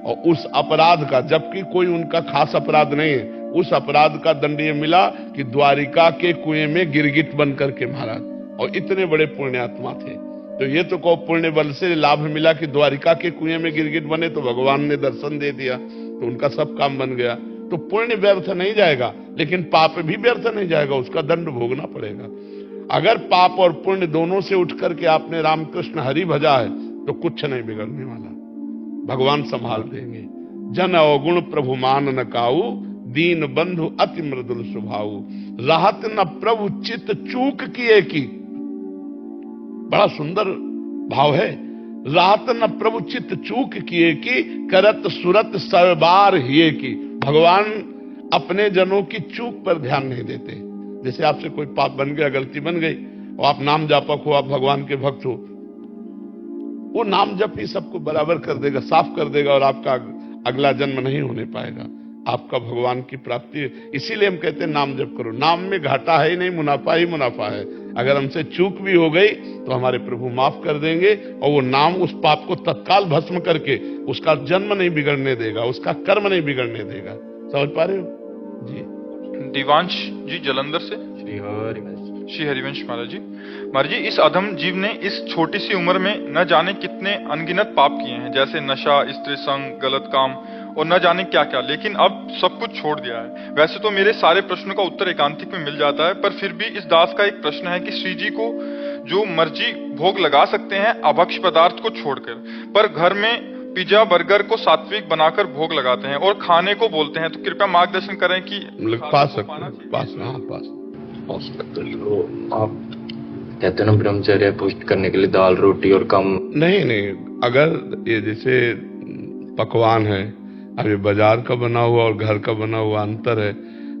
और उस अपराध का, जबकि कोई उनका खास अपराध नहीं है, उस अपराध का दंड ये मिला कि द्वारिका के कुएं में गिरगिट बन करके महाराज, और इतने बड़े पुण्यात्मा थे। तो ये तो को पुण्य बल से लाभ मिला कि द्वारिका के कुएं में गिरगिट बने, तो भगवान ने दर्शन दे दिया, तो उनका सब काम बन गया। तो पुण्य व्यर्थ नहीं जाएगा, लेकिन पाप भी व्यर्थ नहीं जाएगा, उसका दंड भोगना पड़ेगा। अगर पाप और पुण्य दोनों से उठ करके आपने रामकृष्ण हरि भजा है तो कुछ नहीं बिगड़ने वाला, भगवान संभाल देंगे। जन अवगुण प्रभु मान न काऊ, दीन बंधु अति मृदुल स्वभाव। राहत न प्रभु चित चूक किए की, बड़ा सुंदर भाव है। रात न प्रभु चित्त चूक किए की करत सुरत सबार हिए की। भगवान अपने जनों की चूक पर ध्यान नहीं देते। जैसे आपसे कोई पाप बन गया, गलती बन गई, और आप नाम जापक हो, आप भगवान के भक्त हो, वो नाम जप ही सबको बराबर कर देगा, साफ कर देगा, और आपका अगला जन्म नहीं होने पाएगा, आपका भगवान की प्राप्ति है। इसीलिए हम कहते हैं नाम जप करो। नाम में घाटा है ही नहीं, मुनाफा ही मुनाफा है। अगर हमसे चूक भी हो गई तो हमारे प्रभु माफ कर देंगे, और वो नाम उस पाप को तत्काल भस्म करके उसका जन्म नहीं बिगड़ने देगा, उसका कर्म नहीं बिगड़ने देगा। समझ पा रहे हो जी? दिवांश जी जलंधर से। श्री हरिवंश महाराज जी। महाराज जी, इस अधम जीव ने इस छोटी सी उम्र में न जाने कितने अनगिनत पाप किए हैं, जैसे नशा, स्त्री संग, गलत काम और न जाने क्या क्या, लेकिन अब सब कुछ छोड़ दिया है। वैसे तो मेरे सारे प्रश्नों का उत्तर एकांतिक में मिल जाता है, पर फिर भी इस दास का एक प्रश्न है कि श्री जी को जो मर्जी भोग लगा सकते हैं अभक्ष पदार्थ को छोड़कर, पर घर में पिज्जा बर्गर को सात्विक बनाकर भोग लगाते हैं और खाने को बोलते हैं। तो कृपया मार्गदर्शन करें कि पा सकते, पास तो आप कहते हैं ना ब्रह्मचर्य पुष्ट करने के लिए दाल रोटी और कम नहीं, अगर ये जैसे पकवान है, अब ये बाजार का बना हुआ और घर का बना हुआ अंतर है।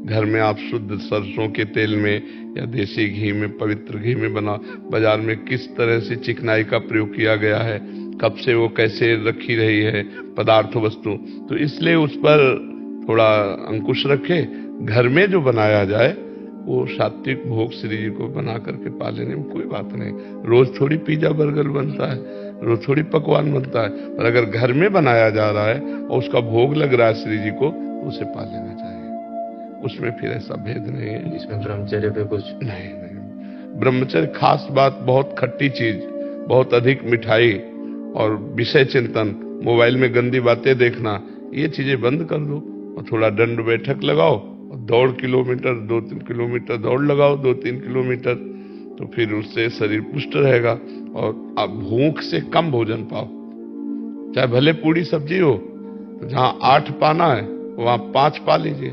घर में आप शुद्ध सरसों के तेल में या देसी घी में, पवित्र घी में बना, बाजार में किस तरह से चिकनाई का प्रयोग किया गया है, कब से वो कैसे रखी रही है पदार्थ वस्तु, तो इसलिए उस पर थोड़ा अंकुश रखे। घर में जो बनाया जाए वो सात्विक भोग श्री जी को बना करके पा लेने में कोई बात नहीं। रोज थोड़ी पिज्जा बर्गर बनता है, रोज थोड़ी पकवान बनता है, पर अगर घर में बनाया जा रहा है और उसका भोग लग रहा है श्री जी को, तो उसे पा लेना चाहिए। उसमें फिर ऐसा भेद नहीं है। इसमें ब्रह्मचर्य पे कुछ नहीं। ब्रह्मचर्य खास बात, बहुत खट्टी चीज, बहुत अधिक मिठाई और विषय चिंतन, मोबाइल में गंदी बातें देखना, ये चीजें बंद कर दो और थोड़ा दंड बैठक लगाओ, दौड़ किलोमीटर 2-3 किलोमीटर दौड़ लगाओ, 2-3 किलोमीटर, तो फिर उससे शरीर पुष्ट रहेगा। और आप भूख से कम भोजन पाओ, चाहे भले पूरी सब्जी हो, तो जहां 8 पाना है वहां 5 पा लीजिए,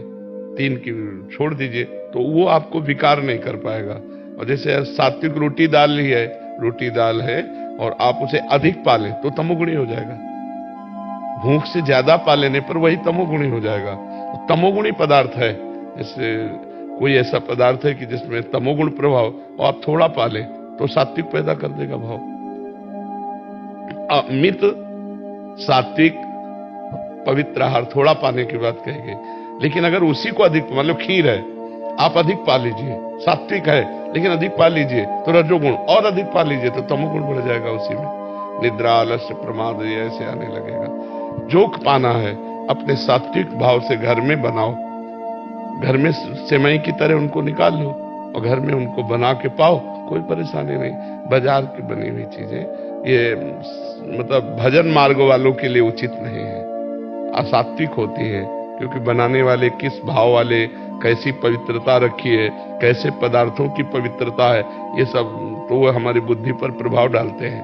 3 की छोड़ दीजिए, तो वो आपको विकार नहीं कर पाएगा। और जैसे सात्विक रोटी दाल ही है, रोटी दाल है और आप उसे अधिक पा लें तो तमोगुणी हो जाएगा। भूख से ज्यादा पा लेने पर वही तमोगुणी हो जाएगा। तमोगुणी पदार्थ है, जैसे कोई ऐसा पदार्थ है कि जिसमें तमोगुण प्रभाव, और आप थोड़ा पा लें तो सात्विक पैदा कर देगा भाव। मित सात्विक पवित्र आहार थोड़ा पाने की बात कही गई, लेकिन अगर उसी को अधिक, मान लो खीर है, आप अधिक पा लीजिए, सात्विक है लेकिन अधिक पा लीजिए तो रजोगुण, और अधिक पा लीजिए तो तमोगुण बढ़ जाएगा। उसी में निद्रा, आलस्य, प्रमाद ये ऐसे आने लगेगा। जो पाना है अपने सात्विक भाव से घर में बनाओ, घर में सेवई की तरह उनको निकाल लो और घर में उनको बना के पाओ, कोई परेशानी नहीं। बाजार की बनी हुई चीजें ये मतलब भजन मार्ग वालों के लिए उचित नहीं है, असात्विक होती है, क्योंकि बनाने वाले किस भाव वाले, कैसी पवित्रता रखी है, कैसे पदार्थों की पवित्रता है, ये सब तो वो हमारी बुद्धि पर प्रभाव डालते हैं।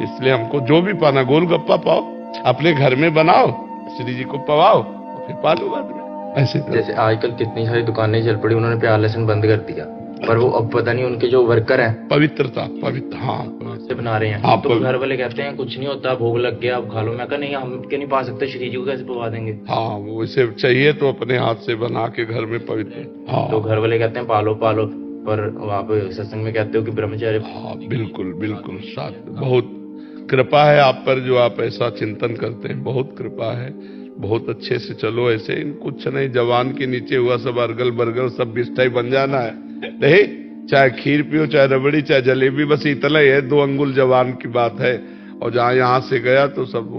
इसलिए हमको जो भी पाना, गोलगप्पा पाओ, अपने घर में बनाओ, श्री जी को पवाओ और फिर पालो बाद में। ऐसे जैसे आजकल कितनी सारी दुकानें चल पड़ी, उन्होंने प्याज लहसुन बंद कर दिया, पर वो अब पता नहीं उनके जो वर्कर हैं पवित्र, हाँ से बना रहे हैं। हाँ, तो घर वाले कहते हैं कुछ नहीं होता, भोग लग गया अब खा लो। मैं कहा नहीं, हम क्यों नहीं पा सकते, श्री जी को कैसे पवा देंगे? हाँ, वो इसे चाहिए तो अपने हाथ से बना के घर में पवित्र। हाँ, तो घर वाले कहते हैं पालो पालो, पर आप सत्संग में कहते हो कि ब्रह्मचर्य। हाँ, बिल्कुल बिल्कुल, साथ बहुत कृपा है आप पर जो आप ऐसा चिंतन करते हैं, बहुत कृपा है। बहुत अच्छे से चलो ऐसे, कुछ नहीं, जवान के नीचे हुआ सब अर्गल बर्गल सब बिस्टाई बन जाना है। नहीं, चाहे खीर पियो, चाहे रबड़ी, चाहे जलेबी, बस इतना ही है, 2 अंगुल जवान की बात है। और जहां यहां से गया तो सब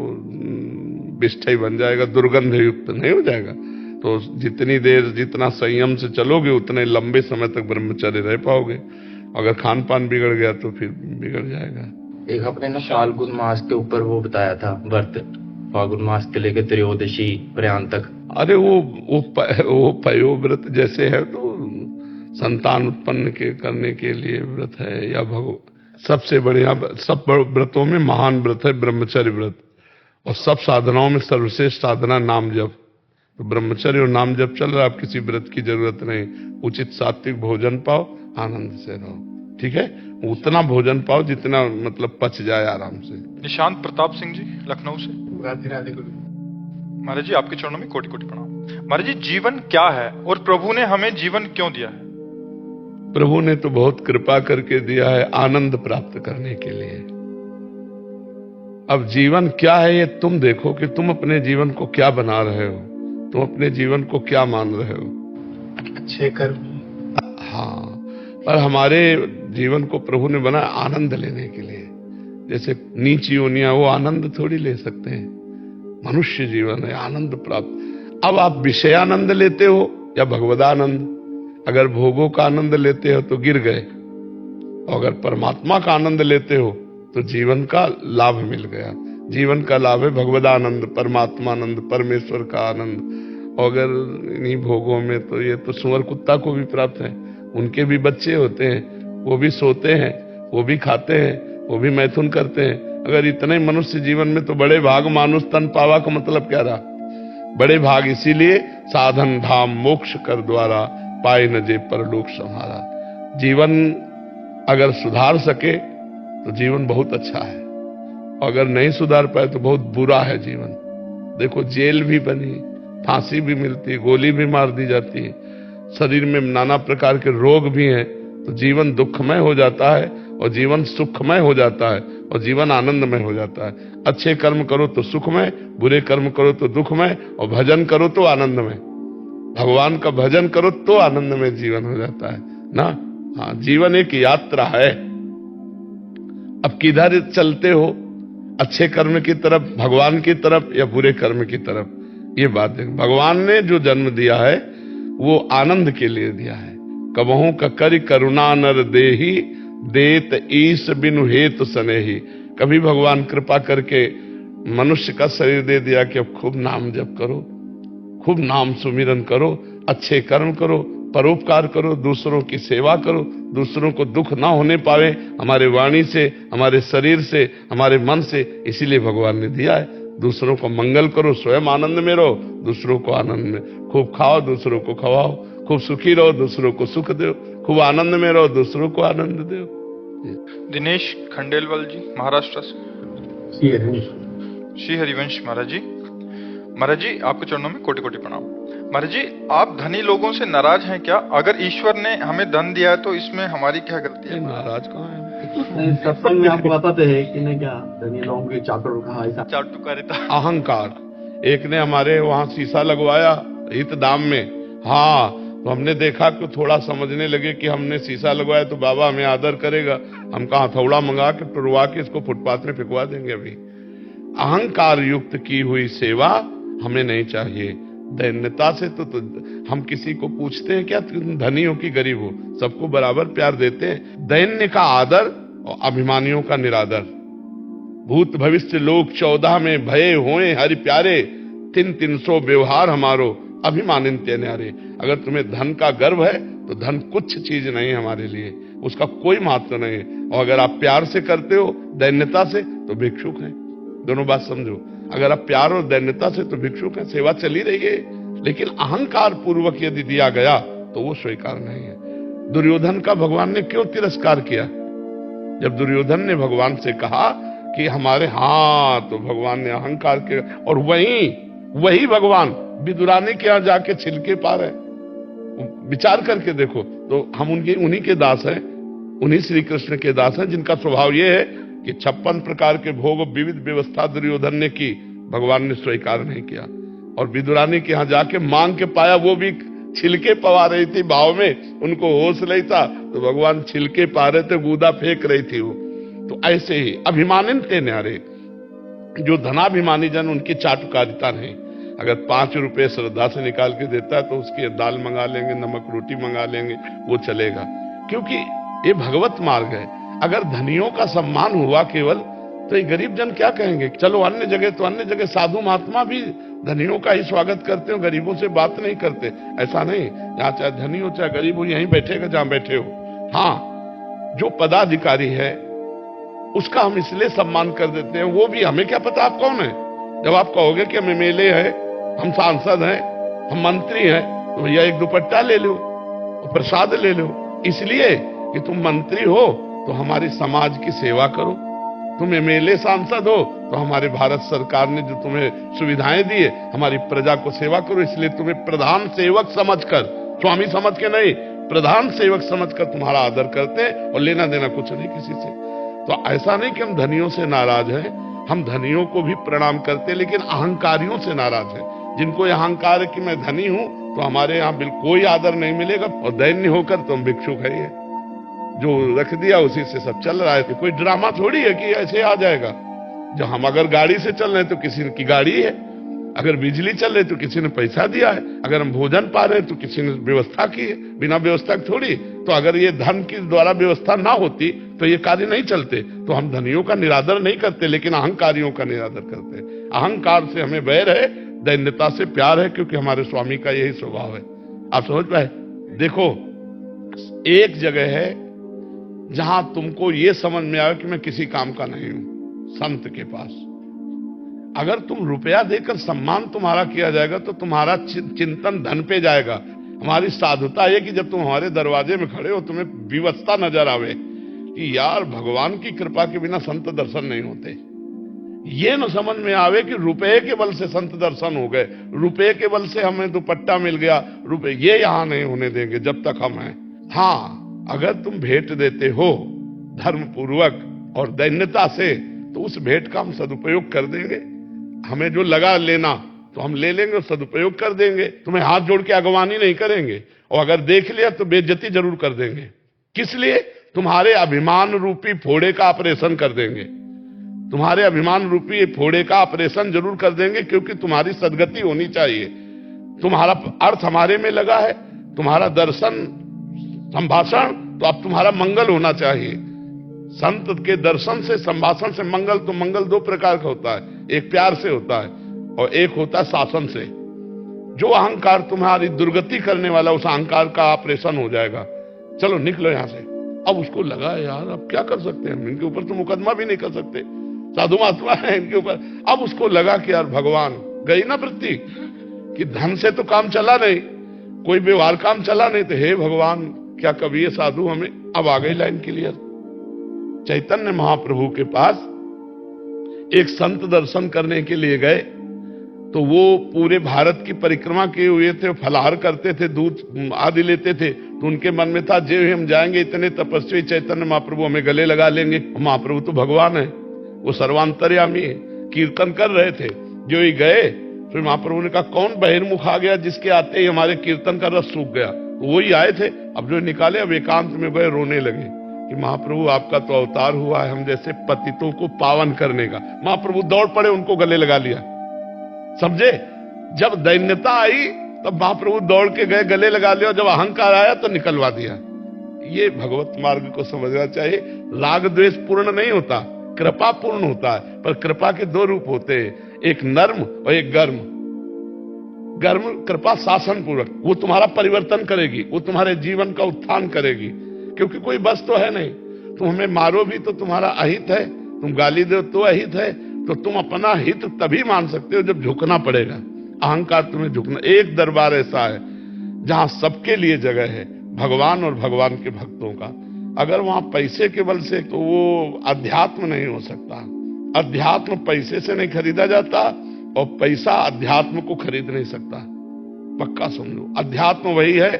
बिस्टाई बन जाएगा, दुर्गंध युक्त नहीं हो जाएगा। तो जितनी देर, जितना संयम से चलोगे उतने लंबे समय तक ब्रह्मचर्य रह पाओगे। अगर खान पान बिगड़ गया तो फिर बिगड़ जाएगा। एक अपने ना फाल्गुन मास के ऊपर वो बताया था व्रत, फाल्गुन मास के लेकर त्रयोदशी पर्यंत तक। अरे वो पयो व्रत जैसे है तो संतान उत्पन्न करने के लिए व्रत है, या सबसे बढ़िया, सब व्रतों में महान व्रत है ब्रह्मचर्य व्रत, और सब साधनाओं में सर्वश्रेष्ठ साधना नाम जप। तो ब्रह्मचर्य और नाम जप चल रहा है, आप किसी व्रत की जरूरत नहीं, उचित सात्विक भोजन पाओ, आनंद से रहो। ठीक है, उतना भोजन पाओ जितना मतलब पच जाए आराम से। निशांत प्रताप सिंह जी लखनऊ से। राधे राधे गुरु। महाराज जी आपके चरणों में कोटि कोटि प्रणाम। महाराज जी जीवन क्या है और प्रभु ने हमें जीवन क्यों दिया है? प्रभु ने तो बहुत कृपा करके दिया है आनंद प्राप्त करने के लिए। अब जीवन क्या है ये तुम देखो कि तुम अपने जीवन को क्या बना रहे हो, तुम अपने जीवन को क्या मान रहे हो। अच्छे कर्म। हाँ, पर हमारे जीवन को प्रभु ने बनाया आनंद लेने के लिए। जैसे नीच योनियां वो आनंद थोड़ी ले सकते हैं, मनुष्य जीवन है आनंद प्राप्त। अब आप विषयानंद लेते हो या भगवदानंद। अगर भोगों का आनंद लेते हो तो गिर गए, और अगर परमात्मा का आनंद लेते हो तो जीवन का लाभ मिल गया। जीवन का लाभ है भगवदानंद, परमात्मानंद, परमेश्वर का आनंद। और अगर इन्हीं भोगों में तो ये तो सुअर कुत्ता को भी प्राप्त है, उनके भी बच्चे होते हैं, वो भी सोते हैं, वो भी खाते हैं, वो भी मैथुन करते हैं। अगर इतने मनुष्य जीवन में तो बड़े भाग मानुष तन पावा का मतलब क्या रहा? बड़े भाग इसीलिए साधन धाम मोक्ष कर द्वारा पाए न जे परलोक संहारा। जीवन अगर सुधार सके तो जीवन बहुत अच्छा है, अगर नहीं सुधार पाए तो बहुत बुरा है जीवन। देखो जेल भी बनी, फांसी भी मिलती, गोली भी मार दी जाती है, शरीर में नाना प्रकार के रोग भी हैं, तो जीवन दुखमय हो जाता है और जीवन सुखमय हो जाता है और जीवन आनंदमय हो जाता है। अच्छे कर्म करो तो सुखमय, बुरे कर्म करो तो दुखमय, और भजन करो तो आनंदमय। भगवान का भजन करो तो आनंदमय जीवन हो जाता है ना। हाँ, जीवन एक यात्रा है। अब किधर चलते हो, अच्छे कर्म की तरफ, भगवान की तरफ, या बुरे कर्म की तरफ, ये बात है। भगवान ने जो जन्म दिया है वो आनंद के लिए दिया है। कबहू ककर करुणा नर देही, देत ईश बिनु हेतु सनेही। कभी भगवान कृपा करके मनुष्य का शरीर दे दिया कि अब खूब नाम जप करो, खूब नाम सुमिरन करो, अच्छे कर्म करो, परोपकार करो, दूसरों की सेवा करो, दूसरों को दुख ना होने पावे हमारे वाणी से, हमारे शरीर से, हमारे मन से। इसीलिए भगवान ने दिया है। दूसरों को मंगल करो, स्वयं आनंद में रहो, दूसरों को आनंद में। खूब खाओ, दूसरों को खवाओ, खूब सुखी रहो, दूसरों को सुख दो, खूब आनंद में रहो, दूसरों को आनंद दो। दिनेश खंडेलवाल जी महाराष्ट्र से। श्री हरिवंश महाराज जी। महाराज जी आपके चरणों में कोटि कोटि प्रणाम। महाराज जी आप धनी लोगों से नाराज हैं क्या? अगर ईश्वर ने हमें धन दिया है तो इसमें हमारी क्या गलती है? नाराज कहाँ है? सत्संग में आपको बताते हैं कि नहीं क्या धनी लोगों की चाटुर कहा ऐसा चाटुकारिता, अहंकार। एक ने हमारे वहां शीशा लगवाया हित दाम में, हाँ, तो हमने देखा कि थोड़ा समझने लगे कि हमने शीशा लगवाया तो बाबा हमें आदर करेगा। हम कहा हथौड़ा मंगा के टुरवा के इसको फुटपाथ में फेंकवा देंगे। अभी अहंकार युक्त की हुई सेवा हमें नहीं चाहिए। दैन्यता से तो हम किसी को पूछते हैं क्या तुम धनी हो कि गरीब हो? सबको बराबर प्यार देते हैं। दैन्य का आदर और अभिमानियों का निरादर। भूत भविष्य लोक 14 में भये होए हरि प्यारे, 300 व्यवहार हमारो अभिमानित न्यारे। अगर तुम्हें धन का गर्व है तो धन कुछ चीज नहीं हमारे लिए, उसका कोई महत्व नहीं है। और अगर आप प्यार से करते हो दैन्यता से तो भिक्षुक हैं। दोनों बात समझो। अगर आप प्यार और दैन्यता से तो भिक्षुक हैं, सेवा चली रही है। लेकिन अहंकार पूर्वक यदि दिया गया तो वो स्वीकार नहीं है। दुर्योधन का भगवान ने क्यों तिरस्कार किया? जब दुर्योधन ने भगवान से कहा कि हमारे, हाँ, तो भगवान ने अहंकार के, और वही भगवान विदुरानी के यहां जाके छिलके पा रहे। विचार करके देखो तो हम उन्हीं के दास हैं, उन्हीं श्री कृष्ण के दास हैं जिनका स्वभाव ये है कि 56 प्रकार के भोग विविध व्यवस्था दुर्योधन ने की, भगवान ने स्वीकार नहीं किया। और विदुरानी के यहां जाके मांग के पाया, वो भी छिलके पवा रही थी भाव में, उनको होश नहीं था तो भगवान छिलके पा रहे थे, गूदा फेंक रही थी वो। तो ऐसे ही अभिमानित न्यारे, जो धनाभिमानी जन उनकी चाटुकारिता नहीं। अगर 5 रुपए श्रद्धा से निकाल के देता है तो उसकी दाल मंगा लेंगे, नमक रोटी मंगा लेंगे, वो चलेगा, क्योंकि ये भगवत मार्ग है। अगर धनियों का सम्मान हुआ केवल तो ये गरीब जन क्या कहेंगे? चलो अन्य जगह साधु महात्मा भी धनियों का ही स्वागत करते हो, गरीबों से बात नहीं करते। ऐसा नहीं, यहाँ चाहे धनी हो चाहे गरीब हो यहीं बैठेगा जहां बैठे हो। हाँ, जो पदाधिकारी है उसका हम इसलिए सम्मान कर देते हैं, वो भी हमें क्या पता आप कौन है। जब आप कहोगे कि हम एमएलए हैं, हम सांसद हैं, हम मंत्री हैं, तो भैया एक दुपट्टा ले लो, प्रसाद ले लो, इसलिए कि तुम मंत्री हो तो हमारी समाज की सेवा करो, तुम एमएलए सांसद हो तो हमारे भारत सरकार ने जो तुम्हें सुविधाएं दी है, हमारी प्रजा को सेवा करो, इसलिए तुम्हें प्रधान सेवक समझकर, स्वामी समझ के नहीं, प्रधान सेवक समझकर तुम्हारा आदर करते हैं और लेना देना कुछ नहीं किसी से। तो ऐसा नहीं कि हम धनियों से नाराज हैं, हम धनियों को भी प्रणाम करते हैं, लेकिन अहंकारियों से नाराज हैं। जिनको यह अहंकार है कि मैं धनी हूं तो हमारे यहाँ बिल्कुल कोई आदर नहीं मिलेगा, और दैन्य होकर तुम भिक्षुक है, ये जो रख दिया उसी से सब चल रहा है। कोई ड्रामा थोड़ी है कि ऐसे आ जाएगा। जो हम अगर गाड़ी से चल रहे हैं तो किसी की गाड़ी है, अगर बिजली चल रही तो किसी ने पैसा दिया है, अगर हम भोजन पा रहे हैं तो किसी ने व्यवस्था की है, बिना व्यवस्था थोड़ी। तो अगर ये धन की द्वारा व्यवस्था ना होती तो ये कार्य नहीं चलते। तो हम धनियों का निरादर नहीं करते, लेकिन अहंकारियों का निरादर करते हैं। अहंकार से हमें वैर है, दैन्यता से प्यार है, क्योंकि हमारे स्वामी का यही स्वभाव है। आप समझ पाए? देखो, एक जगह है जहां तुमको ये समझ में आए कि मैं किसी काम का नहीं हूं, संत के पास। अगर तुम रुपया देकर सम्मान तुम्हारा किया जाएगा तो तुम्हारा चिंतन धन पे जाएगा। हमारी साधुता है कि जब तुम हमारे दरवाजे में खड़े हो तुम्हें विवशता नजर आवे कि यार भगवान की कृपा के बिना संत दर्शन नहीं होते। ये न समझ में आवे कि रुपए के बल से संत दर्शन हो गए, रुपए के बल से हमें दुपट्टा मिल गया, रुपए, ये यहां नहीं होने देंगे जब तक हम हैं। हाँ, अगर तुम भेंट देते हो धर्म पूर्वक और दैन्यता से तो उस भेंट का हम सदुपयोग कर देंगे। हमें जो लगा लेना तो हम ले लेंगे और सदुपयोग कर देंगे। तुम्हें हाथ जोड़ के अगवानी नहीं करेंगे, और अगर देख लिया तो बेइज्जती जरूर कर देंगे। किस लिए? तुम्हारे अभिमान रूपी फोड़े का ऑपरेशन कर देंगे। तुम्हारे अभिमान रूपी फोड़े का ऑपरेशन जरूर कर देंगे, क्योंकि तुम्हारी सदगति होनी चाहिए। तुम्हारा अर्थ हमारे में लगा है, तुम्हारा दर्शन संभाषण तो अब तुम्हारा मंगल होना चाहिए। संत के दर्शन से, संभाषण से मंगल, तो मंगल दो प्रकार का होता है, एक प्यार से होता है और एक होता है शासन से। जो अहंकार तुम्हारी दुर्गति करने वाला, उस अहंकार का ऑपरेशन हो जाएगा। चलो निकलो यहां से। अब उसको लगा यार अब क्या कर सकते हैं, इनके ऊपर तो मुकदमा भी नहीं कर सकते, साधु महात्मा है इनके ऊपर। अब उसको लगा कि यार भगवान गई ना वृत्ति कि धन से तो काम चला नहीं, कोई व्यवहार काम चला नहीं, तो हे भगवान क्या कभी ये साधु हमें, अब आ गई लाइन क्लियर। चैतन्य महाप्रभु के पास एक संत दर्शन करने के लिए गए, तो वो पूरे भारत की परिक्रमा किए हुए थे, फलाहार करते थे, दूध आदि लेते थे। तो उनके मन में था जो हम जाएंगे इतने तपस्वी चैतन्य महाप्रभु हमें गले लगा लेंगे। महाप्रभु तो भगवान है, वो सर्वांतर्यामी है। कीर्तन कर रहे थे, जो ही गए फिर महाप्रभु ने कहा कौन बहिर्मुख आ गया जिसके आते ही हमारे कीर्तन का रस सूख गया। तो वही आए थे। अब जो निकाले, अब एकांत में गए, रोने लगे कि महाप्रभु आपका तो अवतार हुआ है हम जैसे पतितों को पावन करने का। महाप्रभु दौड़ पड़े, उनको गले लगा लिया। समझे? जब दैन्यता आई तब महाप्रभु दौड़ के गए, गले लगा लिया, और जब अहंकार आया तो निकलवा दिया। ये भगवत मार्ग को समझना चाहिए। राग द्वेष पूर्ण नहीं होता, कृपा पूर्ण होता है। पर कृपा के दो रूप होते हैं, एक नर्म और एक गर्म। गर्म कृपा शासन पूर्वक, वो तुम्हारा परिवर्तन करेगी, वो तुम्हारे जीवन का उत्थान करेगी, क्योंकि कोई बस तो है नहीं। तुम हमें मारो भी तो तुम्हारा अहित है, तुम गाली दो तो अहित है। तो तुम अपना हित तभी मान सकते हो जब झुकना पड़ेगा। अहंकार तुम्हें झुकना। एक दरबार ऐसा है जहां सबके लिए जगह है, भगवान और भगवान के भक्तों का। अगर वहां पैसे के बल से, तो वो अध्यात्म नहीं हो सकता। अध्यात्म पैसे से नहीं खरीदा जाता, और पैसा अध्यात्म को खरीद नहीं सकता। पक्का समझो, अध्यात्म वही है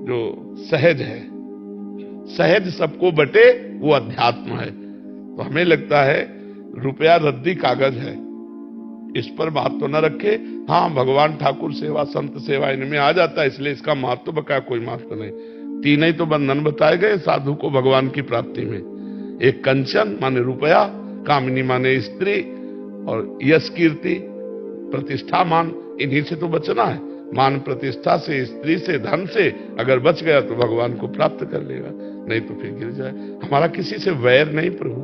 जो सहज है। सहज सबको बटे, वो अध्यात्म है। तो हमें लगता है रुपया रद्दी कागज है, इस पर बात तो न रखे। हाँ, भगवान ठाकुर सेवा, संत सेवा इनमें आ जाता है, इसलिए इसका महत्व बकाया कोई महत्व नहीं। तीन ही तो बंधन बताए गए साधु को भगवान की प्राप्ति में। एक कंचन माने रुपया, कामिनी माने स्त्री, और यश कीर्ति प्रतिष्ठा मान, इन्हीं से तो बचना है। मान प्रतिष्ठा से, स्त्री से, धन से अगर बच गया तो भगवान को प्राप्त कर लेगा, नहीं तो फिर गिर जाए। हमारा किसी से वैर नहीं प्रभु,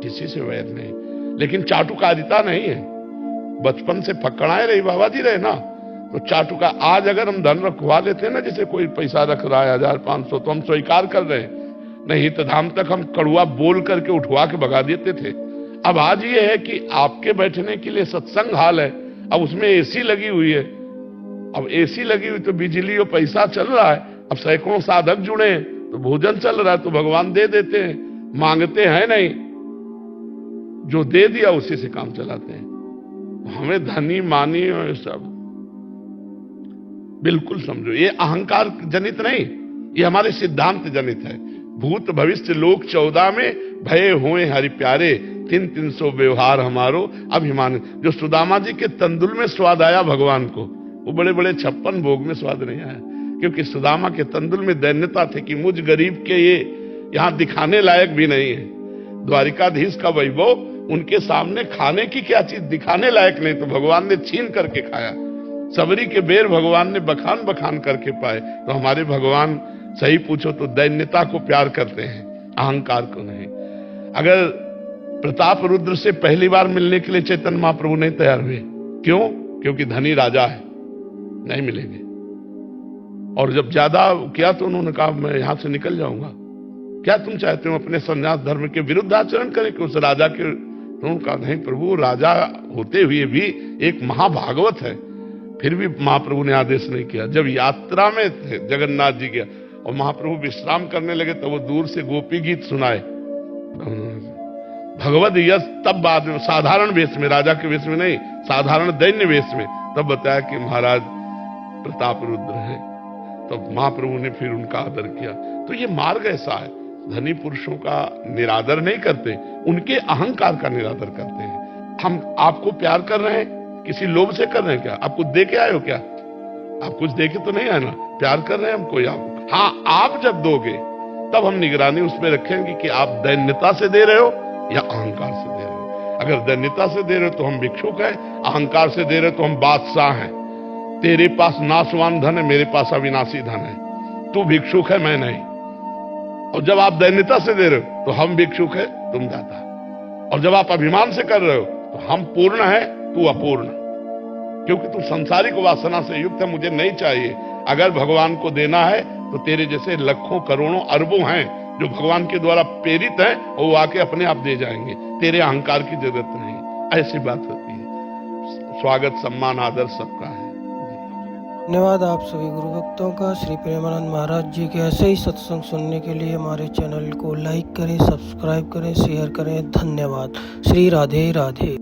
किसी से वैर नहीं, लेकिन चाटुकारिता नहीं है। बचपन से पकड़ाए रही बाबा जी रहे ना, तो चाटुका। आज अगर हम धन रखवा लेते हैं ना, जैसे कोई पैसा रख रहा है 1500, तो हम स्वीकार कर रहे हैं। नहीं तो धाम तक हम कड़ुआ बोल करके उठवा के भगा देते थे। अब आज ये है कि आपके बैठने के लिए सत्संग हाल है, अब उसमें एसी लगी हुई है। अब एसी लगी हुई तो बिजली और पैसा चल रहा है। अब सैकड़ों साधक जुड़े हैं, तो भोजन चल रहा है तो भगवान दे देते हैं, मांगते हैं नहीं, जो दे दिया उसी से काम चलाते हैं। हमें धनी मानी और सब बिल्कुल समझो, ये अहंकार जनित नहीं, ये हमारे सिद्धांत जनित है। भूत भविष्य लोक 14 में भय हुए हरि प्यारे, 300 व्यवहार हमारो अभिमान। जो सुदामा जी के तंदुल में स्वाद आया भगवान को, वो बड़े बड़े 56 भोग में स्वाद नहीं आया, क्योंकि सुदामा के तंदुल में दैन्यता थी कि मुझ गरीब के ये यहां दिखाने लायक भी नहीं है। द्वारिकाधीश का वैभव उनके सामने खाने की क्या चीज, दिखाने लायक नहीं, तो भगवान ने छीन करके खाया। सबरी के बेर भगवान ने बखान बखान करके पाए। तो हमारे भगवान सही पूछो तो दैन्यता को प्यार करते हैं, अहंकार को नहीं। अगर प्रताप रुद्र से पहली बार मिलने के लिए चैतन्य महाप्रभु नहीं तैयार हुए, क्यों? क्योंकि धनी राजा है, नहीं मिलेंगे। और जब ज्यादा किया तो उन्होंने कहा मैं यहां से निकल जाऊंगा, क्या तुम चाहते हो अपने संन्यास धर्म के विरुद्ध आचरण करें कि उस राजा के? तो उन्होंने कहा नहीं प्रभु, राजा होते हुए भी एक महाभागवत है। फिर भी महाप्रभु ने आदेश नहीं किया। जब यात्रा में थे जगन्नाथ जी के और महाप्रभु विश्राम करने लगे तब वो दूर से गोपी गीत सुनाए, भगवद यश। तब बाद में साधारण वेश में, राजा के वेश में नहीं, साधारण दैन्य वेश में, तब बताया कि महाराज प्रताप रुद्र है। तब महाप्रभु ने फिर उनका आदर किया। तो ये मार्ग ऐसा है, धनी पुरुषों का निरादर नहीं करते, उनके अहंकार का निरादर करते हैं। हम आपको प्यार कर रहे हैं, किसी लोभ से कर रहे हैं क्या? आप कुछ दे के आए हो क्या? आप कुछ दे के तो नहीं आए ना, प्यार कर रहे हैं हमको या? हाँ, आप जब दोगे तब हम निगरानी उसमें रखेंगे कि आप दैन्यता से दे रहे हो या अहंकार से दे रहे हो। अगर दैन्यता से दे रहे हो तो हम भिक्षुक हैं, अहंकार से दे रहे हो तो हम बादशाह हैं। तेरे पास नाशवान धन है, मेरे पास अविनाशी धन है, तू भिक्षुक है, मैं नहीं। और जब आप दैन्यता से दे रहे हो तो हम भिक्षुक है, तुम दाता। और जब आप अभिमान से कर रहे हो तो हम पूर्ण है, तू अपूर्ण, क्योंकि तू संसारिक वासना से युक्त है, मुझे नहीं चाहिए। अगर भगवान को देना है तो तेरे जैसे लाखों करोड़ों अरबों हैं जो भगवान के द्वारा प्रेरित हैं, और वो आके अपने आप दे जाएंगे, तेरे अहंकार की जरूरत नहीं। ऐसी बात होती है। स्वागत सम्मान आदर सबका है। धन्यवाद आप सभी गुरु भक्तों का। श्री प्रेमानंद महाराज जी के ऐसे ही सत्संग सुनने के लिए हमारे चैनल को लाइक करें, सब्सक्राइब करें, शेयर करें। धन्यवाद। श्री राधे राधे।